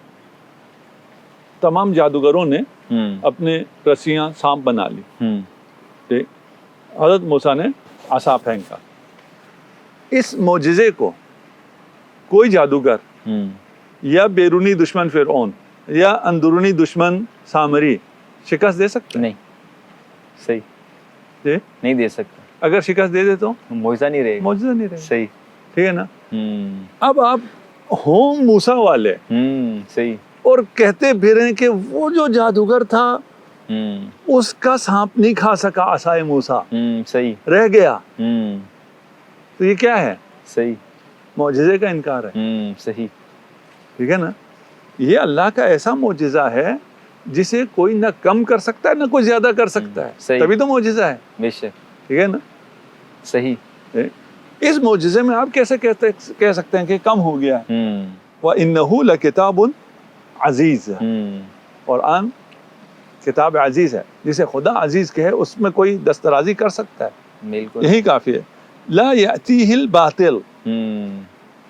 تمام جادوگروں نے اپنے رسیاں سانپ بنا لی. ٹھیک. حضرت موسیٰ نے عصا پھینکا. اس معجزے کو کوئی جادوگر یا بیرونی دشمن فرعون یا اندرونی دشمن سامری شکست دے سکتے؟ نہیں. صحیح. جی نہیں دے سکتا. اگر شکست دے دے تو معجزہ نہیں رہے گا. معجزہ نہیں رہے. صحیح. ٹھیک ہے نا. اب آپ ہوں موسیٰ والے صحیح, اور کہتے پھریں کہ وہ جو جادوگر تھا اس کا سانپ نہیں کھا سکا عصائے موسیٰ, صحیح, رہ گیا. تو یہ کیا ہے؟ صحیح, معجزے کا انکار ہے. صحیح. ٹھیک ہے نا. یہ اللہ کا ایسا معجزہ ہے جسے کوئی نہ کم کر سکتا ہے نہ کوئی زیادہ کر سکتا ہے. صحیح. تبھی تو معجزہ ہے. بے شک. ٹھیک ہے نا. صحیح. اس معجزے میں آپ کیسے کہہ سکتے ہیں کہ کم ہو گیا ہے؟ وَإِنَّهُ لَكِتَابٌ عزیز. قرآن کتاب عزیز ہے. جسے خدا عزیز کہے اس میں کوئی دسترازی کر سکتا ہے؟ بالکل. یہی کافی ہے. لا یأتیہ الباطل.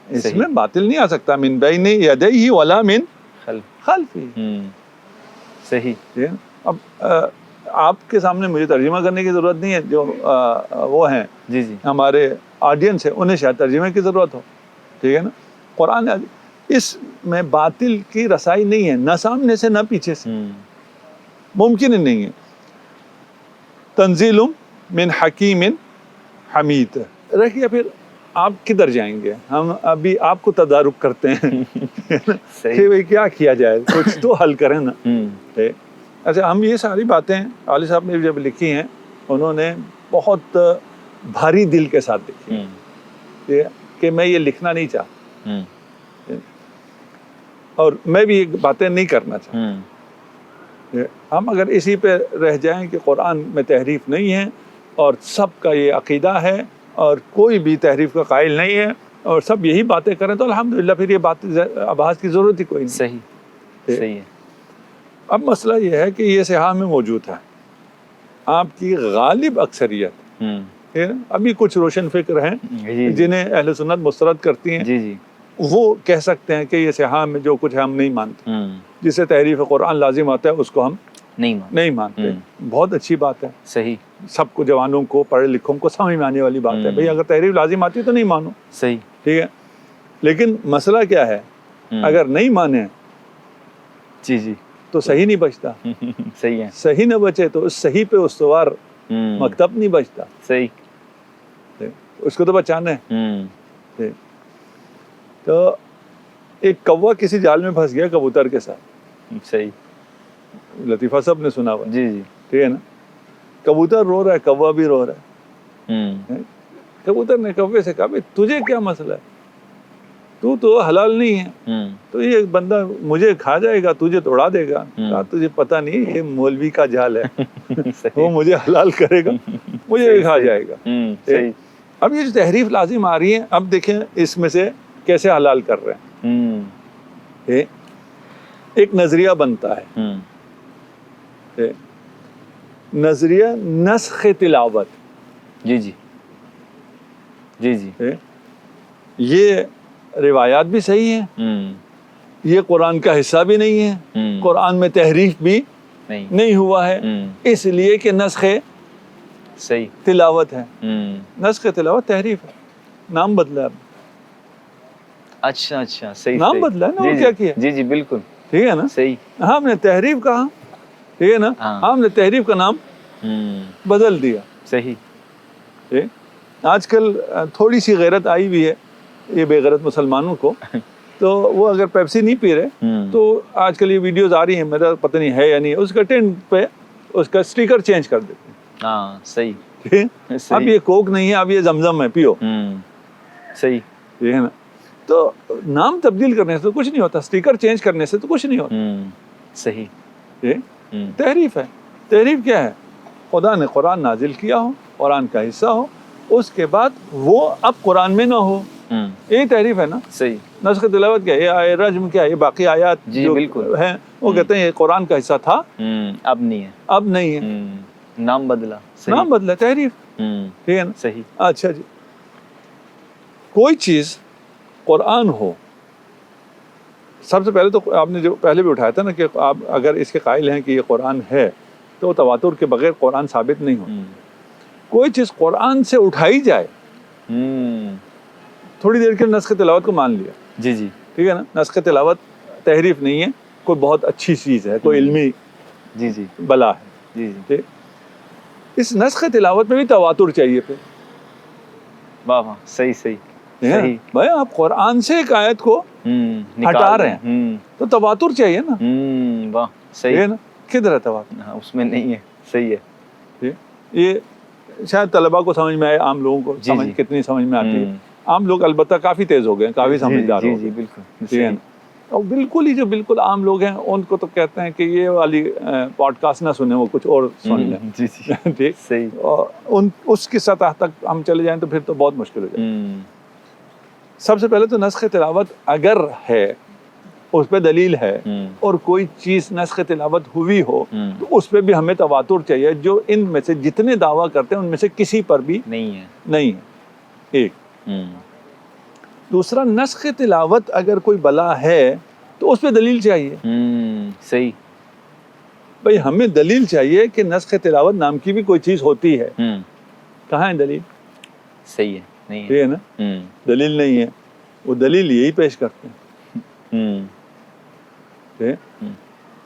اس میں باطل نہیں آ سکتا. من بین یدیہ ولا من خلفہ. صحیح. اب آپ کے سامنے مجھے ترجمہ کرنے کی ضرورت نہیں ہے. جو وہ ہیں جی جی ہمارے آڈینس ہے انہیں شاید ترجمے کی ضرورت ہو. ٹھیک ہے نا. قرآن اس میں باطل کی رسائی نہیں ہے, نہ سامنے سے نہ پیچھے سے, ممکن ہی نہیں ہے. تنزیل من حکیم حمید. رکھیے پھر آپ کدھر جائیں گے؟ ہم ابھی آپ کو تدارک کرتے ہیں کہ بھئی کیا کیا جائے, کچھ تو حل کریں نا. اچھا, ہم یہ ساری باتیں عالی صاحب نے جب لکھی ہیں انہوں نے بہت بھاری دل کے ساتھ لکھی کہ میں یہ لکھنا نہیں چاہتا, اور میں بھی یہ باتیں نہیں کرنا چاہتا. ہم اگر اسی پہ رہ جائیں کہ قرآن میں تحریف نہیں ہے اور سب کا یہ عقیدہ ہے اور کوئی بھی تحریف کا قائل نہیں ہے اور سب یہی باتیں کریں تو الحمدللہ پھر یہ بات آباز کی ضرورت ہی کوئی نہیں. صحیح. صحیح ہے. اب مسئلہ یہ ہے کہ یہ صحاح میں موجود ہے. آپ کی غالب اکثریت ابھی کچھ روشن فکر ہیں جنہیں اہل سنت مسترد کرتی ہیں, جی جی, وہ کہہ سکتے ہیں کہ یہ صحاح میں جو کچھ ہے ہم نہیں مانتے. جسے تحریف قرآن لازم آتا ہے اس کو ہم نہیں مانتے. بہت اچھی بات ہے. صحیح. سب کو, جوانوں کو, پڑھے لکھوں کو سمجھ میں آنے والی بات ہے. بھئی اگر تحریف لازم آتی تو نہیں مانو. صحیح. ٹھیک ہے. لیکن مسئلہ کیا ہے, اگر نہیں مانے جی جی تو صحیح نہیں بچتا. صحیح ہے. صحیح نہ بچے تو اس صحیح پہ استوار مکتب نہیں بچتا. صحیح. اس کو تو بچانا ہے. تو ایک کوا کسی جال میں پھنس گیا کبوتر کے ساتھ. صحیح. لطیفہ صاحب نے سنا ہوا. جی جی. ٹھیک ہے نا. کبوتر رو رہا ہے, کوا بھی رو رہا ہے. کبوتر نے کوے سے کہا بھئی تجھے کیا مسئلہ ہے, تو حلال نہیں ہے, تو یہ بندہ مجھے کھا جائے گا, تجھے تو اڑا دے گا. کہا تجھے پتہ نہیں یہ مولوی کا جال ہے, وہ مجھے حلال کرے گا, مجھے بھی کھا جائے گا. اب یہ جو تحریف لازم آ رہی ہے, اب دیکھیں اس میں سے کیسے حلال کر رہے ہیں. ایک نظریہ بنتا ہے, نظریہ نسخ تلاوت. جی جی جی جی. یہ روایات بھی صحیح ہیں, یہ قرآن کا حصہ بھی نہیں ہے, قرآن میں تحریف بھی نہیں ہوا ہے, اس لیے کہ نسخ صحیح تلاوت ہے. نسخ تلاوت تحریف ہے, نام بدلا ہے. اچھا اچھا, صحیح. نام بدلا ہے نا, وہ کیا کیا. جی جی بالکل. ٹھیک ہے نا. صحیح. ہم نے تحریف کہا, ٹھیک ہے نا, ہم نے تحریف کا نام بدل دیا. صحیح. آج کل تھوڑی سی غیرت آئی بھی ہے یہ بے غیرت مسلمانوں کو, تو وہ اگر پیپسی نہیں پی رہے تو آج کل یہ ویڈیوز آ رہی ہیں, میرا پتہ نہیں ہے یا نہیں, اس کا ٹینٹ پہ اس کا اسٹیکر چینج کر دیتے ہیں. ہاں صحیح. اب یہ کوک نہیں ہے, اب یہ زمزم ہے, پیو. صحیح. یہ ہے نا. تو نام تبدیل کرنے سے تو کچھ نہیں ہوتا, اسٹیکر چینج کرنے سے تو کچھ نہیں ہوتا. صحیح. یہ تحریف ہے. تحریف کیا ہے؟ خدا نے قرآن نازل کیا ہو, قرآن کا حصہ ہو, اس کے بعد وہ اب قرآن میں نہ ہو. یہی تحریف ہے نا. صحیح. نسخ تلاوت کیا ہے, یہ رجم کیا ہے, یہ باقی آیات جی جو بالکل ہیں وہ کہتے ہیں یہ قرآن کا حصہ تھا, اب نہیں ہے, اب نہیں ہے, نام بدلا. نام بدلا, تحریف. ٹھیک ہے نا. صحیح. اچھا جی, کوئی چیز قرآن ہو, سب سے پہلے تو آپ نے جو پہلے بھی اٹھایا تھا نا کہ آپ اگر اس کے قائل ہیں کہ یہ قرآن ہے تو تواتر کے بغیر قرآن ثابت نہیں ہو. کوئی چیز قرآن سے اٹھائی جائے, تھوڑی دیر کے لیے نسخ تلاوت کو مان لیا, جی جی ٹھیک ہے نا, نسخ تلاوت تحریف نہیں ہے, کوئی بہت اچھی چیز ہے, کوئی علمی جی جی بلا ہے. جی جی. اس نسخ تلاوت میں بھی تواتر چاہیے پھر. واہ واہ, صحیح صحیح صحیح بھائی, آپ قرآن سے ایک آیت کو ہٹا رہے ہیں تو تواتر چاہیے نا. واہ صحیح ہے نا, کدھر ہے تواتر؟ اس میں نہیں ہے. صحیح ہے. یہ شاید طلباء کو سمجھ میں آئے, عام لوگوں کو سمجھ کتنی سمجھ میں آتی ہے. عام لوگ البتہ کافی تیز ہو گئے ہیں, کافی سمجھدار ہو گئے. جی بالکل. ٹھیک ہے نا. اور بالکل ہی جو بالکل عام لوگ ہیں ان کو تو کہتے ہیں کہ یہ والی پوڈ کاسٹ نہ سنیں, وہ کچھ اور سن لیں. جی جی ٹھیک. صحیح. اور اس کی سطح تک ہم چلے جائیں تو پھر تو بہت مشکل ہو جائے. سب سے پہلے تو نسخ تلاوت اگر ہے اس پہ دلیل ہے, اور کوئی چیز نسخ تلاوت ہوئی ہو تو اس پہ بھی ہمیں تواتر چاہیے, جو ان میں سے جتنے دعویٰ کرتے ہیں ان میں سے کسی پر بھی نہیں ہے. ایک. دوسرا, نسخ تلاوت اگر کوئی بلا ہے تو اس پہ دلیل چاہیے. صحیح. بھئی ہمیں دلیل چاہیے کہ نسخ تلاوت نام کی بھی کوئی چیز ہوتی ہے. کہاں ہے دلیل؟ صحیح ہے, نہیں ہے نا. دلیل نہیں ہے, وہ دلیل یہی پیش کرتے ہیں.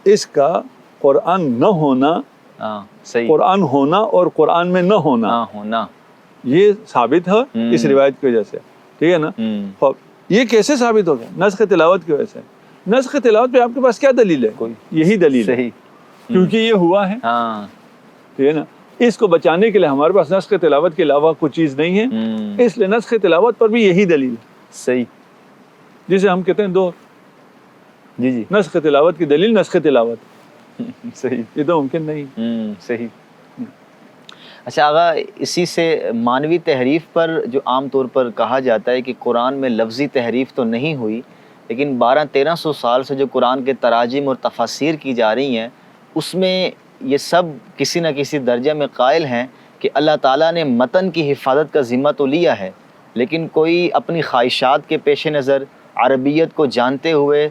اس کا قرآن نہ ہونا, قرآن ہونا اور قرآن میں نہ ہونا یہ ثابت ہے اس روایت کی وجہ سے. ٹھیک ہے نا. یہ کیسے ثابت ہو گیا؟ نسخ تلاوت کی وجہ سے. نسخ تلاوت پہ آپ کے پاس کیا دلیل ہے؟ یہی دلیل ہے, کیونکہ یہ ہوا ہے. ٹھیک ہے نا. اس کو بچانے کے لیے ہمارے پاس نسخ تلاوت کے علاوہ کوئی چیز نہیں ہے, اس لیے نسخ تلاوت پر بھی یہی دلیل ہے. صحیح. جسے ہم کہتے ہیں دو. جی جی. نسخ تلاوت کی دلیل نسخ تلاوت. صحیح. یہ تو ممکن نہیں. صحیح. اچھا آغا, اسی سے مانوی تحریف پر جو عام طور پر کہا جاتا ہے کہ قرآن میں لفظی تحریف تو نہیں ہوئی, لیکن 1200-1300 سال سے جو قرآن کے تراجم اور تفاسیر کی جا رہی ہیں اس میں یہ سب کسی نہ کسی درجہ میں قائل ہیں کہ اللہ تعالیٰ نے متن کی حفاظت کا ذمہ تو لیا ہے, لیکن کوئی اپنی خواہشات کے پیش نظر عربیت کو جانتے ہوئے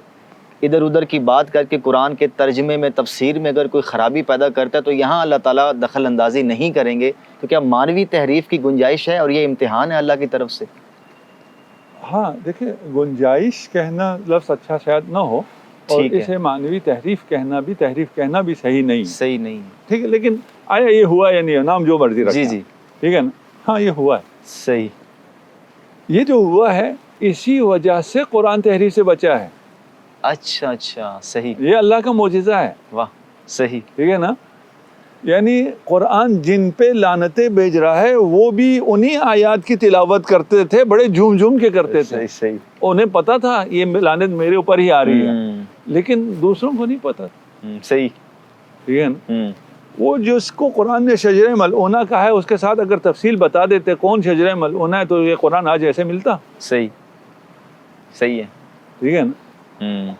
ادھر ادھر کی بات کر کے قرآن کے ترجمے میں تفسیر میں اگر کوئی خرابی پیدا کرتا ہے تو یہاں اللہ تعالیٰ دخل اندازی نہیں کریں گے. تو کیا مانوی تحریف کی گنجائش ہے اور یہ امتحان ہے اللہ کی طرف سے؟ ہاں دیکھیں, گنجائش کہنا لفظ اچھا شاید نہ ہو, اور اسے مانوی تحریف کہنا بھی صحیح نہیں. ٹھیک ہے, لیکن آیا یہ ہوا یا نہیں, نام جو مرضی رکھیں. جی. ٹھیک ہے نا. ہاں یہ ہوا ہے. صحیح. یہ جو ہوا ہے اسی وجہ سے قرآن تحریف سے بچا ہے. اچھا صحیح. یہ اللہ کا معجزہ ہے. واہ صحیح. ٹھیک ہے نا. یعنی قرآن جن پہ لعنتیں بھیج رہا ہے وہ بھی انہی آیات کی تلاوت کرتے تھے, بڑے جھوم کے کرتے تھے. صحیح. انہیں پتا تھا یہ لعنت میرے اوپر ہی آ رہی ہے, لیکن دوسروں کو نہیں پتا. صحیح. ٹھیک ہے نا. وہ جس کو قرآن نے شجرہ ملعونہ کہا ہے اس کے ساتھ اگر تفصیل بتا دیتے کون شجرہ ملعونہ ہے تو یہ قرآن آج ایسے ملتا. صحیح ہے. ٹھیک ہے نا.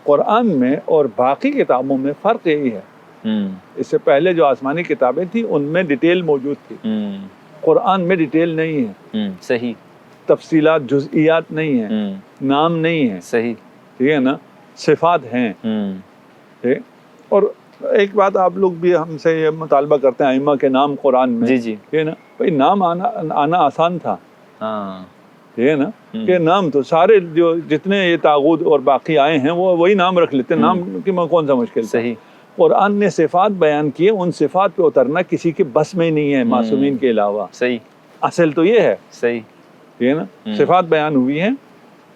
قرآن میں اور باقی کتابوں میں فرق یہی ہے, اس سے پہلے جو آسمانی کتابیں تھیں ان میں ڈیٹیل موجود تھی, قرآن میں ڈیٹیل نہیں ہے. صحیح. تفصیلات, جزئیات نہیں ہیں, نام نہیں ہے. صحیح. ٹھیک ہے نا. صفات ہیں. اور ایک بات آپ لوگ بھی ہم سے یہ مطالبہ کرتے ہیں ائمہ کے نام قرآن میں. جی. ٹھیک ہے نا. بھائی نام آنا آسان تھا. ٹھیک ہے نا. کہ نام تو سارے جو جتنے یہ طاغوت اور باقی آئے ہیں وہ وہی نام رکھ لیتے, نام کی کون سا مشکل. صحیح. قرآن نے صفات بیان کیے, ان صفات پہ اترنا کسی کے بس میں نہیں ہے معصومین کے علاوہ. صحیح. اصل تو یہ ہے. صحیح. ٹھیک ہے نا. صفات بیان ہوئی ہیں,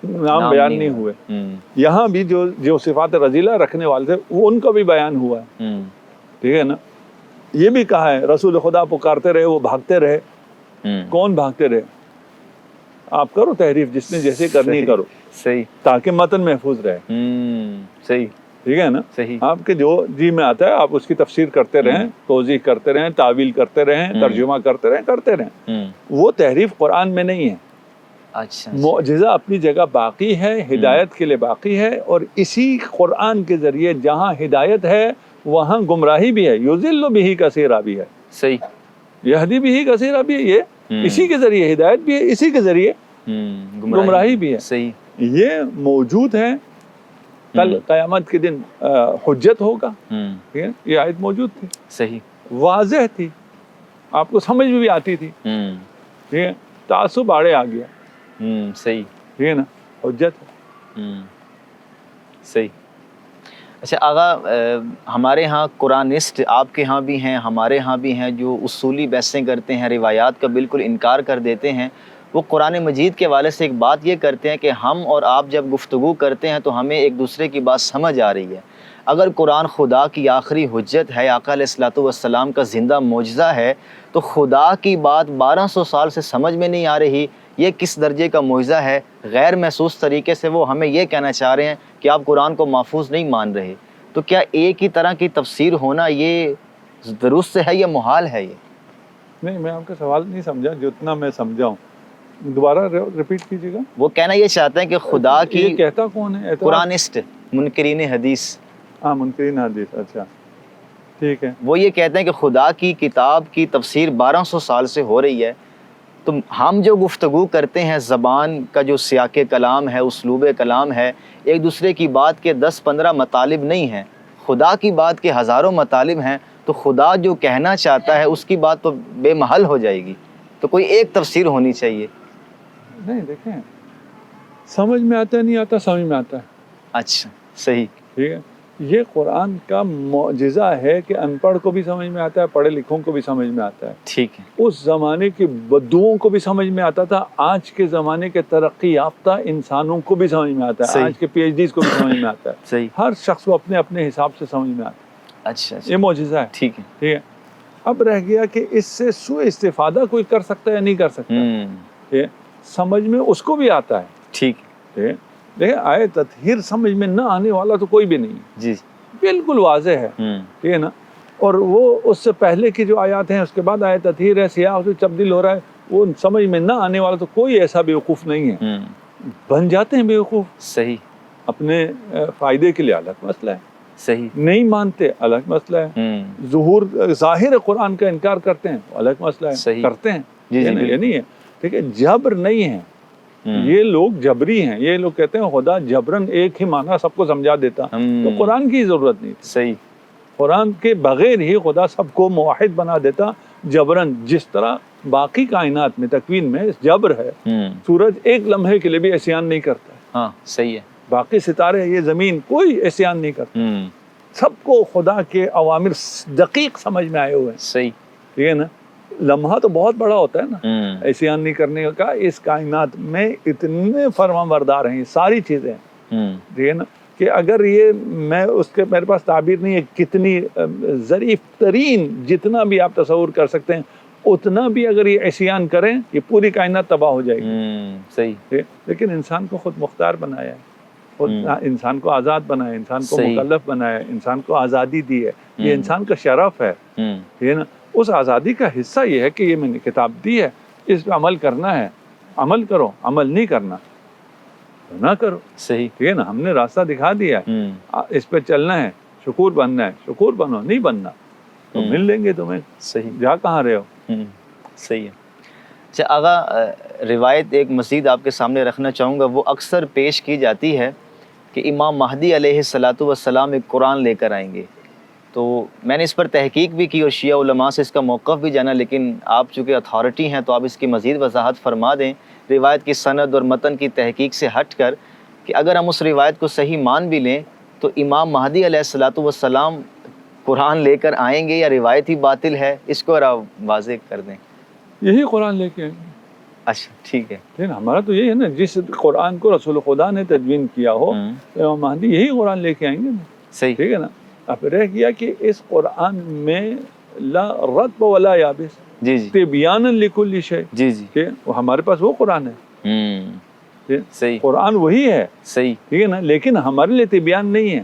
نام بیان نہیں ہوئے. یہاں بھی جو صفات رذیلہ رکھنے والے تھے وہ ان کا بھی بیان ہوا ہے. ٹھیک ہے نا. یہ بھی کہا ہے رسول خدا پکارتے رہے, وہ بھاگتے رہے. کون بھاگتے رہے؟ آپ کرو تحریف, جس نے جیسے کرنی کرو. صحیح. تاکہ متن محفوظ رہے. صحیح. ٹھیک ہے نا. صحیح. آپ کے جو جی میں آتا ہے آپ اس کی تفسیر کرتے رہیں, توضیح کرتے رہیں, تعویل کرتے رہیں, ترجمہ کرتے رہیں. وہ تحریف قرآن میں نہیں ہے. اچھا. معجزہ اپنی جگہ باقی ہے, ہدایت کے لیے باقی ہے, اور اسی قرآن کے ذریعے جہاں ہدایت ہے وہاں گمراہی بھی ہے. یضل بہ کثیرا بھی ہے. صحیح. یہدی بہ کثیرا بھی ہے. یہ اسی کے ذریعے ہدایت بھی ہے, اسی کے ذریعے گمراہی بھی ہے. صحیح. یہ موجود ہے. کل قیامت کے دن حجت ہوگا. ٹھیک ہے, یہ آیت موجود تھی. صحیح. واضح تھی, آپ کو سمجھ میں بھی آتی تھی. ٹھیک ہے, تعصب آڑے آ گیا. صحیح. ٹھیک ہے نا, حجت. صحیح. اچھا آغا, ہمارے ہاں قرآنسٹ آپ کے ہاں بھی ہیں, ہمارے ہاں بھی ہیں, جو اصولی بحثیں کرتے ہیں, روایات کا بالکل انکار کر دیتے ہیں. وہ قرآن مجید کے حوالے سے ایک بات یہ کرتے ہیں کہ ہم اور آپ جب گفتگو کرتے ہیں تو ہمیں ایک دوسرے کی بات سمجھ آ رہی ہے. اگر قرآن خدا کی آخری حجت ہے, آقا علیہ الصلوۃ والسلام کا زندہ معجزہ ہے, تو خدا کی بات 1200 سال سے سمجھ میں نہیں آ رہی, یہ کس درجے کا معجزہ ہے. غیر محسوس طریقے سے وہ ہمیں یہ کہنا چاہ رہے ہیں کہ آپ قرآن کو محفوظ نہیں مان رہے. تو کیا ایک ہی طرح کی تفسیر ہونا یہ درست ہے یا محال ہے؟ یہ نہیں, میں آپ کا سوال نہیں سمجھا. جتنا میں سمجھا ہوں دوبارہ ریپیٹ کیجیے گا. وہ کہنا یہ چاہتے ہیں کہ خدا کی, یہ کہتا کون ہے؟ قرآنسٹ, منکرین حدیث. ہاں, منکرین حدیث. اچھا ٹھیک ہے. وہ یہ کہتے ہیں کہ خدا کی کتاب کی تفسیر 1200 سال سے ہو رہی ہے, تو ہم جو گفتگو کرتے ہیں, زبان کا جو سیاق کلام ہے, اسلوب کلام ہے, ایک دوسرے کی بات کے 10-15 مطالب نہیں ہیں, خدا کی بات کے ہزاروں مطالب ہیں. تو خدا جو کہنا چاہتا ہے اس کی بات تو بے محل ہو جائے گی. تو کوئی ایک تفسیر ہونی چاہیے. نہیں, دیکھیں, سمجھ میں آتا ہے, نہیں آتا, سمجھ میں آتا ہے. اچھا. صحیح. ٹھیک ہے. یہ قرآن کا معجزہ ہے کہ ان پڑھ کو بھی سمجھ میں آتا ہے, پڑھے لکھوں کو بھی سمجھ میں آتا ہے. ٹھیک ہے. اس زمانے کے بدوؤں کو بھی سمجھ میں آتا تھا, آج کے زمانے کے ترقی یافتہ انسانوں کو بھی سمجھ میں آتا ہے, آج کے پی ایچ ڈیز کو بھی سمجھ میں آتا ہے. صحیح. ہر شخص کو اپنے اپنے حساب سے سمجھ میں آتا ہے. اچھا. یہ معجزہ ہے. ٹھیک ہے. ٹھیک ہے. اب رہ گیا کہ اس سے سوء استفادہ کوئی کر سکتا ہے یا نہیں کر سکتا. سمجھ میں اس کو بھی آتا ہے. ٹھیک ہے. دیکھیں, آیت تطہیر سمجھ میں نہ آنے والا تو کوئی بھی نہیں. جی, بالکل واضح ہے. ٹھیک ہے نا. اور وہ اس سے پہلے کی جو آیات ہیں, اس کے بعد آیت تطہیر ہے, سیاق جو تبدیل ہو رہا ہے, وہ سمجھ میں نہ آنے والا تو کوئی ایسا بیوقوف نہیں ہے. بن جاتے ہیں بیوقوف. صحیح. اپنے فائدے کے لیے الگ مسئلہ ہے. صحیح. نہیں مانتے, الگ مسئلہ ہے. ظاہر قرآن کا انکار کرتے ہیں, الگ مسئلہ ہے. صحیح. کرتے ہیں. یہ نہیں ہے. ٹھیک ہے. جبر نہیں ہے. یہ لوگ جبری ہیں. یہ لوگ کہتے ہیں خدا جبرن ایک ہی معنی سب کو سمجھا دیتا, تو قرآن کی ضرورت نہیں تھی. صحیح. قرآن کے بغیر ہی خدا سب کو موحد بنا دیتا جبرن. جس طرح باقی کائنات میں تکوین میں جبر ہے, سورج ایک لمحے کے لیے بھی عصیان نہیں کرتا. ہاں, صحیح ہے. باقی ستارے, یہ زمین, کوئی عصیان نہیں کرتا. سب کو خدا کے اوامر دقیق سمجھ میں آئے ہوئے ہیں. صحیح. ٹھیک ہے نا. لمحہ تو بہت بڑا ہوتا ہے نا, عصیان نہیں کرنے کا. اس کائنات میں اتنے فرمانبردار ہیں, ساری چیزیں ہیں. ٹھیک ہے نا, کہ اگر یہ میں اس کے میرے پاس تعبیر نہیں ہے, کتنی ظریف ترین جتنا بھی آپ تصور کر سکتے ہیں اتنا بھی اگر یہ عصیان کریں, یہ پوری کائنات تباہ ہو جائے گی. صحیح. لیکن انسان کو خود مختار بنایا ہے, انسان کو آزاد بنایا, انسان کو مکلف بنایا, انسان کو آزادی دی ہے. یہ انسان کا شرف ہے. ٹھیک ہے نا. اس آزادی کا حصہ یہ ہے کہ یہ میں نے کتاب دی ہے, اس پہ عمل کرنا ہے, عمل کرو. عمل نہیں کرنا نہ کرو. صحیح. ٹھیک ہے نا. ہم نے راستہ دکھا دیا ہے, اس پہ چلنا ہے, شکور بننا ہے, شکور بنو. نہیں بننا تو مل لیں گے تمہیں. صحیح. جا کہاں رہے ہو. صحیح ہے. اچھا آغا, روایت ایک مزید آپ کے سامنے رکھنا چاہوں گا. وہ اکثر پیش کی جاتی ہے کہ امام مہدی علیہ الصلوۃ والسلام ایک قرآن لے کر آئیں گے. تو میں نے اس پر تحقیق بھی کی اور شیعہ علماء سے اس کا موقف بھی جانا, لیکن آپ چونکہ اتھارٹی ہیں تو آپ اس کی مزید وضاحت فرما دیں روایت کی سند اور متن کی تحقیق سے ہٹ کر, کہ اگر ہم اس روایت کو صحیح مان بھی لیں تو امام مہدی علیہ الصلوۃ والسلام قرآن لے کر آئیں گے یا روایت ہی باطل ہے, اس کو ذرا واضح کر دیں. یہی قرآن لے کے آئیں گے. اچھا ٹھیک ہے. لیکن ہمارا تو یہی ہے نا, جس قرآن کو رسول خدا نے تدوین کیا ہو, امام مہدی یہی قرآن لے کے آئیں گے. صحیح. ٹھیک ہے نا. اب رہ گیا کہ اس قرآن میں لا رطب ولا یابس, تبیان لکل شیء. کہ ہمارے پاس وہ قرآن ہے. صحیح. قرآن وہی ہے. صحیح. ٹھیک ہے نا. لیکن ہمارے لیے تبیان نہیں ہے.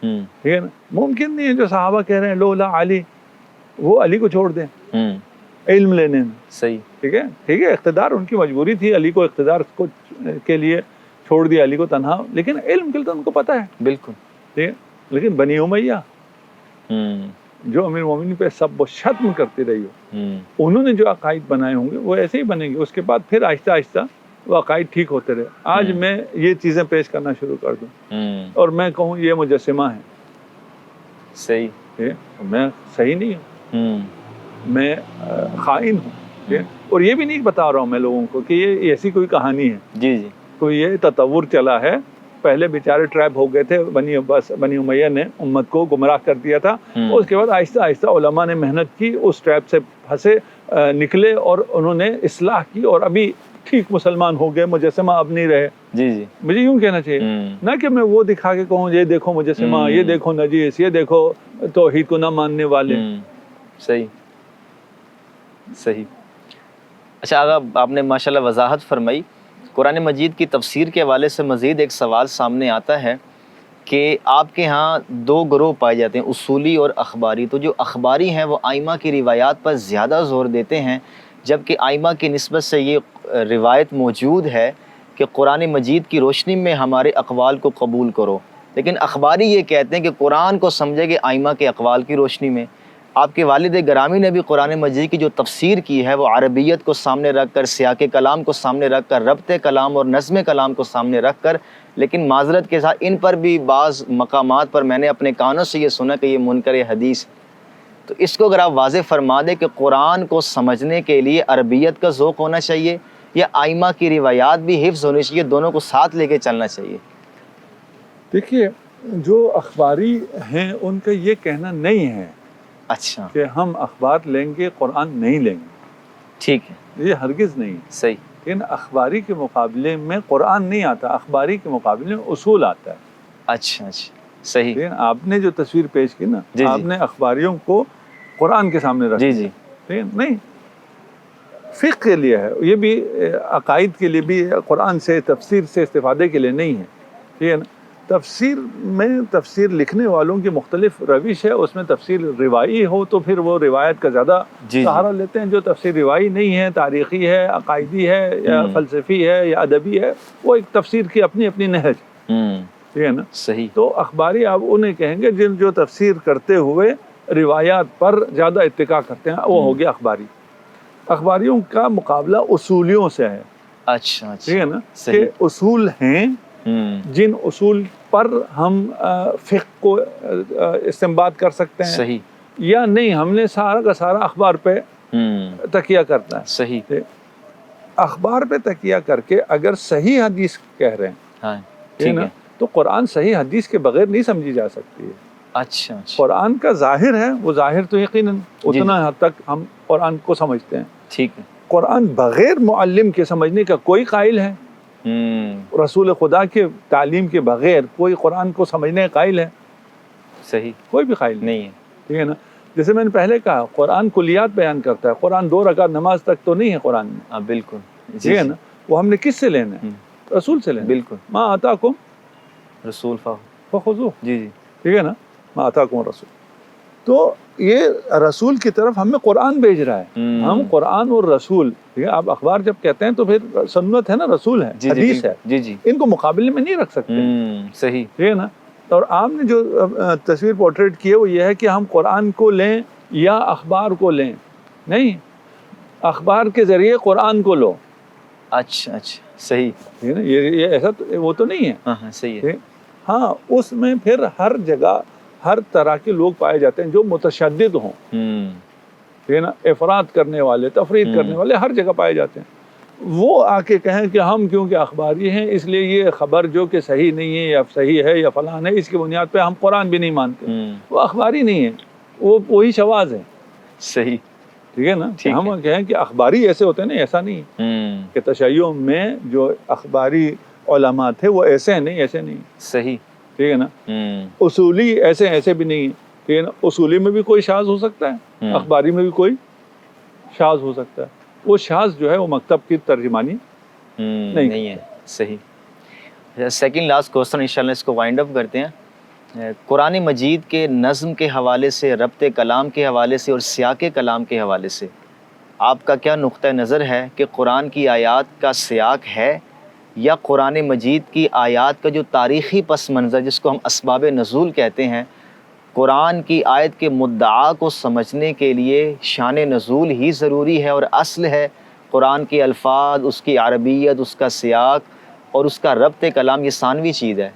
ٹھیک ہے نا. ممکن نہیں ہے جو صحابہ کہہ رہے ہیں لولا علی, وہ علی کو چھوڑ دیں علم لینے میں. صحیح. ٹھیک ہے, اقتدار ان کی مجبوری تھی, علی کو اقتدار کے لیے چھوڑ دیا علی کو تنہا, لیکن علم کے لیے تو ان کو پتہ ہے. بالکل. ٹھیک ہے, لیکن بنی امیہ جو امیر مومنین پہ سب و شتم کرتی رہی ہو, انہوں نے جو عقائد بنائے ہوں گے وہ ایسے ہی بنیں گے. اس کے بعد پھر آہستہ آہستہ وہ عقائد ٹھیک ہوتے رہے. آج میں یہ چیزیں پیش کرنا شروع کر دوں اور میں کہوں یہ مجسمہ ہے, صحیح, میں صحیح نہیں ہوں, میں خائن ہوں. اور یہ بھی نہیں بتا رہا ہوں میں لوگوں کو کہ یہ ایسی کوئی کہانی ہے, جی جی, کوئی یہ تصور چلا ہے. پہلے بیچارے ٹریپ ہو گئے تھے, بنی امیہ نے امت کو گمراہ کر دیا تھا. اس کے بعد آہستہ آہستہ علماء نے محنت کی, اس ٹریپ سے پھنسے نکلے اور انہوں نے اصلاح کی اور ابھی ٹھیک مسلمان ہو گئے, مجسمہ اب نہیں رہے. جی جی, مجھے یوں کہنا چاہیے, نہ کہ میں وہ دکھا کے کہوں یہ دیکھو مجسمہ, یہ دیکھو نجیس, یہ دیکھو توحید کو نہ ماننے والے. صحیح صحیح. اچھا آقا, آپ نے ماشاءاللہ وضاحت فرمائی. قرآن مجید کی تفسیر کے حوالے سے مزید ایک سوال سامنے آتا ہے کہ آپ کے ہاں دو گروہ پائے جاتے ہیں, اصولی اور اخباری. تو جو اخباری ہیں وہ آئمہ کی روایات پر زیادہ زور دیتے ہیں, جبکہ آئمہ کی نسبت سے یہ روایت موجود ہے کہ قرآن مجید کی روشنی میں ہمارے اقوال کو قبول کرو. لیکن اخباری یہ کہتے ہیں کہ قرآن کو سمجھے کہ آئمہ کے اقوال کی روشنی میں. آپ کے والد گرامی نے بھی قرآن مجید کی جو تفسیر کی ہے وہ عربیت کو سامنے رکھ کر, سیاق کلام کو سامنے رکھ کر, ربط کلام اور نظم کلام کو سامنے رکھ کر. لیکن معذرت کے ساتھ ان پر بھی بعض مقامات پر میں نے اپنے کانوں سے یہ سنا کہ یہ منکر حدیث ہے. تو اس کو اگر آپ واضح فرما دیں کہ قرآن کو سمجھنے کے لیے عربیت کا ذوق ہونا چاہیے یا آئمہ کی روایات بھی حفظ ہونی چاہیے, دونوں کو ساتھ لے کے چلنا چاہیے؟ دیکھیے, جو اخباری ہیں ان کا یہ کہنا نہیں ہے اچھا کہ ہم اخبار لیں گے قرآن نہیں لیں گے. ٹھیک ہے, یہ ہرگز نہیں. صحیح. لیکن اخباری کے مقابلے میں قرآن نہیں آتا, اخباری کے مقابلے میں اصول آتا ہے. اچھا اچھا, صحیح. لیکن آپ نے جو تصویر پیش کی نا, جی آپ نے اخباریوں کو قرآن کے سامنے رکھ جی دیا. جی, نہیں, فقہ کے لیے ہے یہ بھی, عقائد کے لیے بھی, قرآن سے تفسیر سے استفادے کے لیے نہیں ہے. ٹھیک ہے نا. تفسیر میں تفسیر لکھنے والوں کی مختلف روش ہے, اس میں تفسیر روایی ہو تو پھر وہ روایت کا زیادہ سہارا لیتے ہیں. جو تفسیر روایی نہیں ہے, تاریخی ہے, عقائدی ہے یا فلسفی ہے یا ادبی ہے, وہ ایک تفسیر کی اپنی اپنی نہج. ٹھیک ہے نا. صحیح. تو اخباری آپ انہیں کہیں گے جن جو تفسیر کرتے ہوئے روایات پر زیادہ اتکا کرتے ہیں, وہ ہو گیا اخباری. اخباریوں کا مقابلہ اصولیوں سے ہے. اچھا اچھا, ٹھیک ہے نا, کہ اصول ہیں جن اصول پر ہم فقہ کو استنباط کر سکتے ہیں. صحیح. یا نہیں, ہم نے سارا کا سارا اخبار پہ تکیہ کرنا ہے. صحیح. اخبار پہ تکیہ کر کے اگر صحیح حدیث کہہ رہے ہیں, ہاں ٹھیک ہے, تو قرآن صحیح حدیث کے بغیر نہیں سمجھی جا سکتی ہے. اچھا اچھا, قرآن کا ظاہر ہے, وہ ظاہر تو یقیناً اتنا حد تک ہم قرآن کو سمجھتے ہیں. ٹھیک ہے. قرآن بغیر معلم کے سمجھنے کا کوئی قائل ہے؟ رسول خدا کے تعلیم کے بغیر کوئی قرآن کو سمجھنے کا قائل ہے؟ صحیح, کوئی بھی قائل نہیں ہے. ٹھیک ہے نا. جیسے میں نے پہلے کہا, قرآن کلیات بیان کرتا ہے, قرآن 2 رکعت نماز تک تو نہیں ہے قرآن میں. ہاں بالکل, ٹھیک ہے نا. وہ ہم نے کس سے لینا ہے؟ رسول سے لینا. بالکل. ما آتاکم رسول فخذوہ. جی جی, ٹھیک ہے نا. ما آتاکم رسول. تو یہ رسول کی طرف ہمیں قرآن بھیج رہا ہے. ہم قرآن اور رسول, آپ اخبار جب کہتے ہیں تو پھر سنت ہے نا, رسول ہے, حدیث ہے, جی جی, ان کو مقابلے میں نہیں رکھ سکتے. صحیح. ٹھیک ہے نا. اور آپ نے جو تصویر پورٹریٹ کی ہے وہ یہ ہے کہ ہم قرآن کو لیں یا اخبار کو لیں. نہیں, اخبار کے ذریعے قرآن کو لو. اچھا اچھا, صحیح. ٹھیک ہے نا. یہ ایسا وہ تو نہیں ہے. ہاں صحیح ہے. ہاں, اس میں پھر ہر جگہ ہر طرح کے لوگ پائے جاتے ہیں جو متشدد ہوں. ٹھیک ہے نا. افراد کرنے والے, تفرید کرنے والے ہر جگہ پائے جاتے ہیں. وہ آ کے کہیں کہ ہم کیونکہ اخباری ہیں اس لیے یہ خبر جو کہ صحیح نہیں ہے یا صحیح ہے یا فلان ہے, اس کی بنیاد پہ ہم قرآن بھی نہیں مانتے. وہ اخباری نہیں ہے, وہ وہی شواذ ہے. صحیح. ٹھیک ہے نا. ہم کہیں کہ اخباری ایسے ہوتے ہیں نا, ایسا نہیں ہے کہ تشیع میں جو اخباری علماء تھے وہ ایسے ہیں, نہیں ایسے نہیں. صحیح. ٹھیک ہے نا. اصولی ایسے بھی نہیں ہے. ٹھیک ہے نا. اصولی میں بھی کوئی شاذ ہو سکتا ہے, اخباری میں بھی کوئی شاذ ہو سکتا ہے. وہ شاذ جو ہے وہ مکتب کی ترجمانی نہیں ہے. صحیح. سیکنڈ لاسٹ کوسچن انشاءاللہ اس کو وائنڈ اپ کرتے ہیں. قرآن مجید کے نظم کے حوالے سے، ربط کلام کے حوالے سے اور سیاق کلام کے حوالے سے آپ کا کیا نقطہ نظر ہے کہ قرآن کی آیات کا سیاق ہے، یا قرآن مجید کی آیات کا جو تاریخی پس منظر جس کو ہم اسباب نزول کہتے ہیں، قرآن کی آیت کے مدعا کو سمجھنے کے لیے شان نزول ہی ضروری ہے اور اصل ہے؟ قرآن کے الفاظ، اس کی عربیت، اس کا سیاق اور اس کا ربط کلام یہ ثانوی چیز ہے؟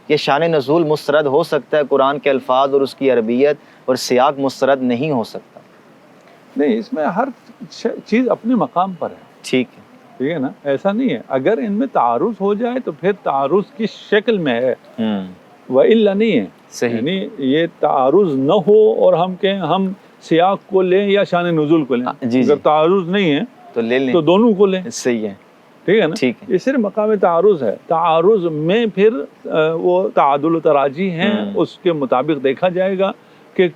یہ شان نزول مسترد ہو سکتا ہے، قرآن کے الفاظ اور اس کی عربیت اور سیاق مسترد نہیں ہو سکتا؟ نہیں، اس میں ہر چیز اپنے مقام پر ہے، ٹھیک ہے، ٹھیک ہے نا، ایسا نہیں ہے۔ اگر ان میں تعارض ہو جائے تو پھر تعارض کی شکل میں ہے، وَإِلَّا نہیں ہے۔ صحیح، یعنی یہ تعارض نہ ہو اور ہم کہیں ہم سیاق کو لیں یا شان نزول کو لیں، جی اگر تعارض نہیں ہے تو لے لیں، تو دونوں کو لیں، صحیح ہے، ٹھیک ہے نا۔ ٹھیک ہے، یہ صرف مقام تعارض ہے، تعارض میں پھر وہ تعادل و تراجی ہیں، اس کے مطابق دیکھا جائے گا کہ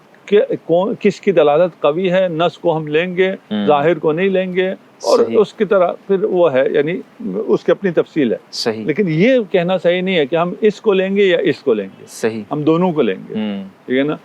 کس کی دلالت قوی ہے، نص کو ہم لیں گے، ظاہر کو نہیں لیں گے، اور صحیح، اس کی طرح پھر وہ ہے، یعنی اس کی اپنی تفصیل ہے۔ صحیح، لیکن یہ کہنا صحیح نہیں ہے کہ ہم اس کو لیں گے یا اس کو لیں گے، صحیح، ہم دونوں کو لیں گے، ٹھیک ہے نا۔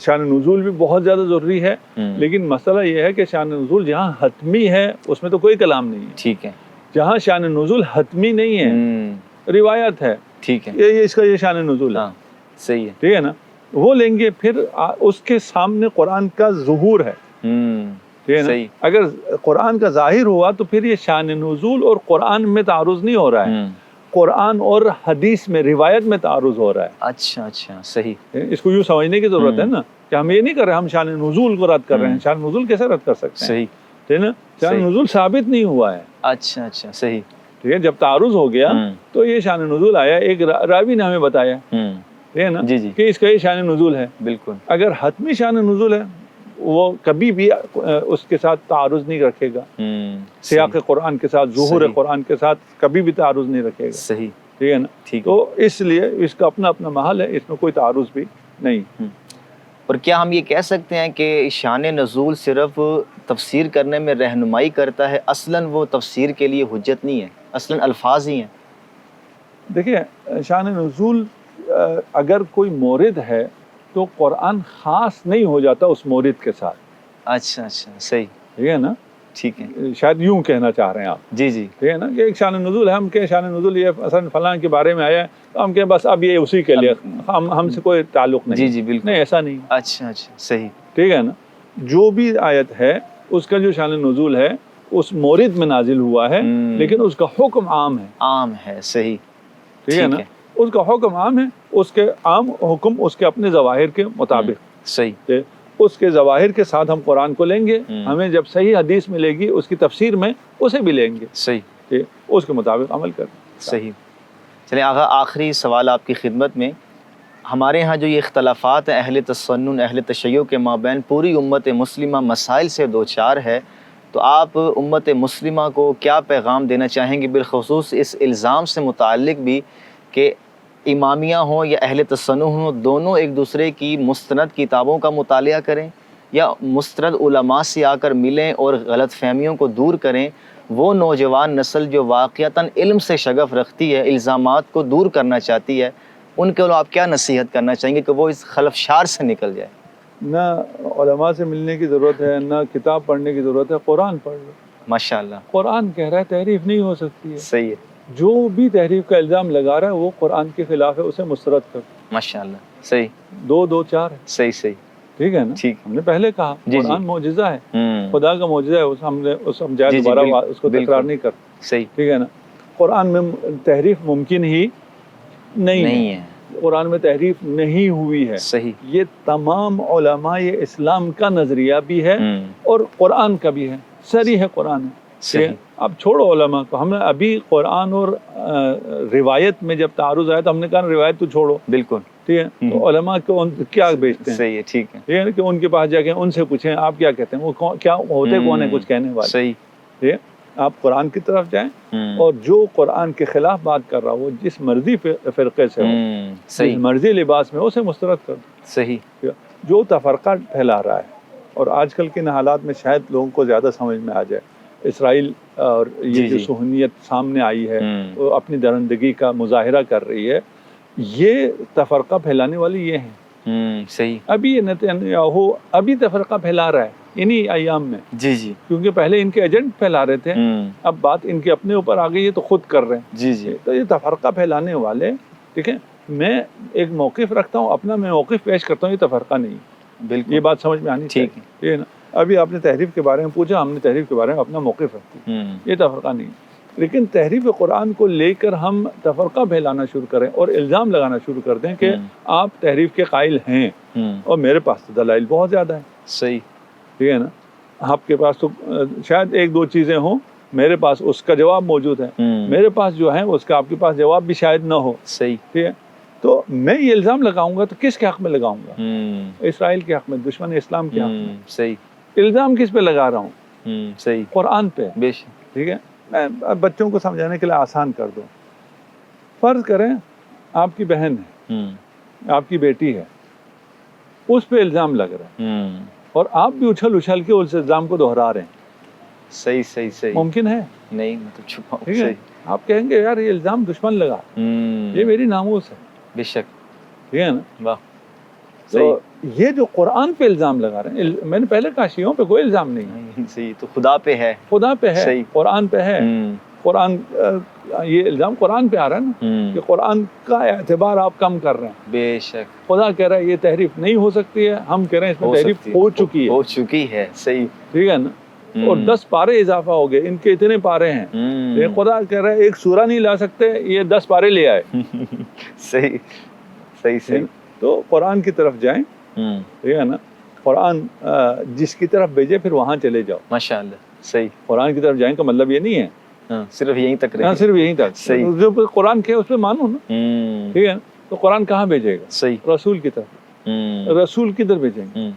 شان نزول بھی بہت زیادہ ضروری ہے، لیکن مسئلہ یہ ہے کہ شان نزول جہاں حتمی ہے اس میں تو کوئی کلام نہیں ہے، ٹھیک ہے، جہاں شان نزول حتمی نہیں ہے، روایت ہے، ٹھیک ہے، یہ اس کا یہ شان نزول ہے، ہاں، صحیح ہے، ٹھیک ہے نا، وہ لیں گے۔ پھر اس کے سامنے قرآن کا ظہور ہے، ٹھیک ہے نا۔ صحیح، اگر قرآن کا ظاہر ہوا تو پھر یہ شان نزول اور قرآن میں تعارض نہیں ہو رہا ہے، قرآن اور حدیث میں، روایت میں تعارض ہو رہا ہے۔ اچھا اچھا، صحیح، اس کو یوں سمجھنے کی ضرورت ہے نا کہ ہم یہ نہیں کر رہے ہم شان نزول کو رد کر رہے ہیں، شان نزول کیسے رد کر سکتے ہیں؟ صحیح، ٹھیک ہے نا، شان صحیح، نزول ثابت نہیں ہوا ہے، اچھا اچھا، صحیح، ٹھیک ہے۔ جب تعارض ہو گیا تو یہ شان نزول آیا، ایک راوی نے ہمیں بتایا، ٹھیک ہے نا، جی جی، کہ اس کا یہ شان نزول ہے۔ بالکل، اگر حتمی شان نزول ہے وہ کبھی بھی اس کے ساتھ تعارض نہیں رکھے گا، سیاق قرآن کے ساتھ، ظہور صحیح، قرآن کے ساتھ کبھی بھی تعارض نہیں رکھے گا، صحیح، ٹھیک ہے نا۔ ٹھیک، تو اس لیے اس کا اپنا اپنا محل ہے، اس میں کوئی تعارض بھی نہیں۔ اور کیا ہم یہ کہہ سکتے ہیں کہ شان نزول صرف تفسیر کرنے میں رہنمائی کرتا ہے، اصلاً وہ تفسیر کے لیے حجت نہیں ہے، اصلاً الفاظ ہی ہیں؟ دیکھیں، شان نزول اگر کوئی مورد ہے تو قرآن خاص نہیں ہو جاتا اس مورد کے ساتھ، اچھا اچھا، صحیح، ٹھیک ہے نا۔ ٹھیک ہے، شاید یوں کہنا چاہ رہے ہیں آپ، جی جی، ٹھیک ہے نا، کہ ایک شان نزول ہے، ہم کہیں شان نزول یہ مثلا فلاں کے بارے میں آیا ہے تو ہم کہیں بس اب یہ اسی کے لیے، ہم سے کوئی تعلق نہیں، جی جی، بالکل، نہیں، ایسا نہیں، اچھا اچھا، صحیح، ٹھیک ہے نا۔ جو بھی آیت ہے اس کا جو شان نزول ہے اس مورد میں نازل ہوا ہے، لیکن اس کا حکم عام ہے، عام ہے، صحیح، ٹھیک ہے نا، اس کا حکم عام ہے، اس کے عام حکم اس کے اپنے ظواہر کے مطابق، صحیح، اس کے ظواہر کے ساتھ ہم قرآن کو لیں گے، ہمیں جب صحیح حدیث ملے گی اس کی تفسیر میں اسے بھی لیں گے، صحیح، ٹھیک، اس کے مطابق عمل کریں۔ صحیح۔ چلیں آغا، آخری سوال آپ کی خدمت میں، ہمارے ہاں جو یہ اختلافات ہیں اہل تسنن، اہل تشیع کے مابین، پوری امت مسلمہ مسائل سے دوچار ہے، تو آپ امت مسلمہ کو کیا پیغام دینا چاہیں گے، بالخصوص اس الزام سے متعلق بھی کہ امامیہ ہوں یا اہل تسنن ہوں، دونوں ایک دوسرے کی مستند کتابوں کا مطالعہ کریں یا مستند علماء سے آ کر ملیں اور غلط فہمیوں کو دور کریں؟ وہ نوجوان نسل جو واقعتاً علم سے شغف رکھتی ہے، الزامات کو دور کرنا چاہتی ہے، ان کے لیے آپ کیا نصیحت کرنا چاہیں گے کہ وہ اس خلفشار سے نکل جائے؟ نہ علماء سے ملنے کی ضرورت ہے، نہ کتاب پڑھنے کی ضرورت ہے، قرآن پڑھ لو۔ ماشاءاللہ، قرآن کہہ رہا ہے تحریف نہیں ہو سکتی ہے، صحیح ہے، جو بھی تحریف کا الزام لگا رہا ہے وہ قرآن کے خلاف ہے، اسے مسترد کر، ماشاءاللہ، صحیح، 2 2 4 ہے، صحیح، صحیح، ٹھیک ہے نا۔ ٹھیک، ہم نے پہلے کہا جی، جی، قرآن معجزہ ہے، ہوں، خدا کا معجزہ ہے، ہم جائے جی، جی، دوبارہ بالکل، اس کو بالکل، تکرار نہیں کرتے، صحیح، ٹھیک ہے نا۔ قرآن میں تحریف ممکن ہی نہیں ہے، قرآن میں تحریف نہیں ہوئی ہے، صحیح، یہ تمام علماء اسلام کا نظریہ بھی ہے اور قرآن کا بھی ہے، صریح ہے قرآن ہے، صحیح، اب چھوڑو علماء کو، ہم نے ابھی قرآن اور روایت میں جب تعارض آیا تو ہم نے کہا روایت تو چھوڑو، بالکل، ٹھیک ہے، تو علماء کو کیا بیچتے ہیں، صحیح ہے، ٹھیک ہے، ٹھیک ہے، کہ ان کے پاس جا کے ان سے پوچھیں آپ کیا کہتے ہیں، وہ کیا ہوتے کون ہیں کچھ کہنے والے، صحیح، ٹھیک ہے، آپ قرآن کی طرف جائیں، اور جو قرآن کے خلاف بات کر رہا ہو، جس مرضی فرقے سے ہو، صحیح، جس مرضی لباس میں، اسے مسترد کر دو، صحیح، ٹھیک ہے؟ جو تفرقہ پھیلا رہا ہے، اور آج کل کے حالات میں شاید لوگوں کو زیادہ سمجھ میں آ جائے، اسرائیل اور یہ جو صہیونیت سامنے آئی ہے، وہ اپنی درندگی کا مظاہرہ کر رہی ہے، یہ تفرقہ پھیلانے والے یہ ہیں. صحیح. ابھی نیتنیاہو ابھی تفرقہ پھیلا رہا ہے انہی ایام میں, جی جی. کیونکہ پہلے ان کے ایجنٹ پھیلا رہے تھے, اب بات ان کے اپنے اوپر آ گئی ہے تو خود کر رہے ہیں. جی جی. تو یہ تفرقہ پھیلانے والے, ٹھیک ہے, میں ایک موقف رکھتا ہوں اپنا, میں موقف پیش کرتا ہوں, یہ تفرقہ نہیں. بالکل. یہ بات سمجھ میں آنی چاہیے. ٹھیک ہے نا. ابھی آپ نے تحریف کے بارے میں پوچھا, ہم نے تحریف کے بارے میں اپنا موقف رکھتی, یہ تفرقہ نہیں. لیکن تحریف قرآن کو لے کر ہم تفرقہ پھیلانا شروع کریں اور الزام لگانا شروع کر دیں کہ آپ تحریف کے قائل ہیں اور میرے پاس تو دلائل بہت زیادہ ہیں. صحیح. ٹھیک ہے نا. آپ کے پاس تو شاید ایک دو چیزیں ہوں, میرے پاس اس کا جواب موجود ہے, میرے پاس جو ہے اس کا آپ کے پاس جواب بھی شاید نہ ہو. صحیح. ٹھیک ہے. تو میں یہ الزام لگاؤں گا تو کس کے حق میں لگاؤں گا؟ اسرائیل کے حق میں, دشمن اسلام کے حق میں. صحیح. الزام کس پہ لگا رہا ہوں؟ صحیح. قرآن پہ. بے شک. ٹھیک ہے. میں بچوں کو سمجھانے کے لیے آسان کر دوں. فرض کریں آپ کی بہن ہے, آپ کی بیٹی ہے, اس پہ الزام لگ رہا ہے اور آپ بھی اچھل اچھل کے اس الزام کو دہرا رہے ہیں. صحیح صحیح صحیح. ممکن ہے؟ نہیں, مطلب چھپاؤ. ٹھیک ہے. آپ کہیں گے یار یہ الزام دشمن لگا, یہ میری ناموس ہے. بے شک. ٹھیک ہے نا. واہ. تو یہ جو قرآن پہ الزام لگا رہے ہیں, میں نے پہلے کہا شیعوں پہ کوئی الزام نہیں. صحیح. تو خدا پہ ہے, خدا پہ ہے, صحیح. قرآن پہ ہے. قرآن, یہ الزام قرآن پہ آ رہا ہے نا کہ قرآن کا اعتبار آپ کم کر رہے ہیں. بے شک. خدا کہہ رہا ہے یہ تحریف نہیں ہو سکتی ہے, ہم کہہ رہے ہیں اس میں تحریف ہو چکی ہے. ہو چکی ہے. صحیح. ٹھیک ہے نا. اور 10 پارے اضافہ ہو گئے, ان کے اتنے پارے ہیں. خدا کہہ رہا ہے ایک سورہ نہیں لا سکتے, یہ 10 پارے لے آئے. صحیح صحیح صحیح. تو قرآن کی طرف جائیں. ٹھیک ہے نا. قرآن جس کی طرف بھیجے پھر وہاں چلے جاؤ. ماشاء اللہ. صحیح. قرآن کی طرف جائیں کا مطلب یہ نہیں ہے صرف یہیں تک رہے. صرف یہیں تک. صحیح. جو قرآن کے اس پہ مانو نا. ٹھیک ہے. تو قرآن کہاں بھیجے گا؟ صحیح. رسول کی طرف. رسول کدھر بھیجیں گے؟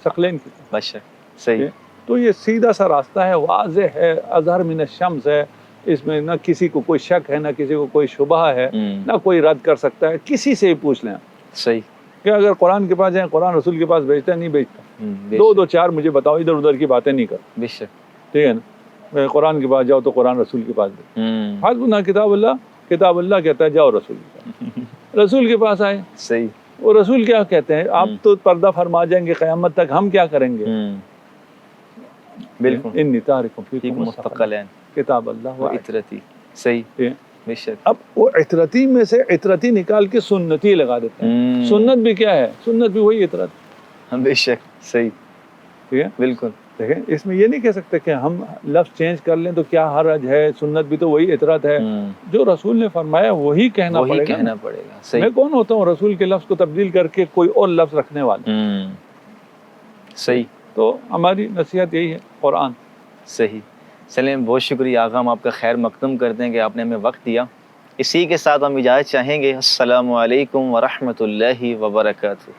ثقلین کی طرف. باشا. صحیح. تو یہ سیدھا سا راستہ ہے, واضح ہے, اظہر من الشمس ہے. اس میں نہ کسی کو کوئی شک ہے, نہ کسی کو کوئی شبہ ہے, نہ کوئی رد کر سکتا ہے. کسی سے ہی پوچھ لیں. صحیح. کہ اگر قرآن کے پاس جائیں, قرآن رسول کے پاس بھیجتا ہے نہیں بھیجتا؟ 2 4 مجھے بتاؤ, ادھر ادھر کی باتیں نہیں کر. بے شک. ٹھیک ہے نا. قرآن کے پاس جاؤ تو قرآن رسول کے پاس بھیج. حسبنا کتاب اللہ, کتاب اللہ کہتا ہے جاؤ رسول کے پاس. رسول کے پاس آئے. صحیح. وہ رسول کیا کہتے ہیں؟ آپ تو پردہ فرما جائیں گے قیامت تک, ہم کیا کریں گے؟ بالکل. انی تارک فیکم مستقلین کتاب اللہ و عطرتی. صحیح. بے شک. اب وہ عطرتی میں سے عطرتی نکال کے سنتی لگا دیتے ہیں. سنت بھی کیا ہے؟ سنت بھی وہی عطرت. بے شک. صحیح. ٹھیک ہے. بالکل. دیکھیں اس میں یہ نہیں کہہ سکتے کہ ہم لفظ چینج کر لیں تو کیا حرج ہے, سنت بھی تو وہی عطرت ہے. جو رسول نے فرمایا وہی کہنا پڑے گا. صحیح. میں کون ہوتا ہوں رسول کے لفظ کو تبدیل کر کے کوئی اور لفظ رکھنے والا. صحیح. تو ہماری نصیحت یہی ہے, قرآن. صحیح. چلیں, بہت شکریہ آقا, ہم آپ کا خیر مقدم کرتے ہیں کہ آپ نے ہمیں وقت دیا. اسی کے ساتھ ہم اجازت چاہیں گے. السلام علیکم ورحمۃ اللہ وبرکاتہ.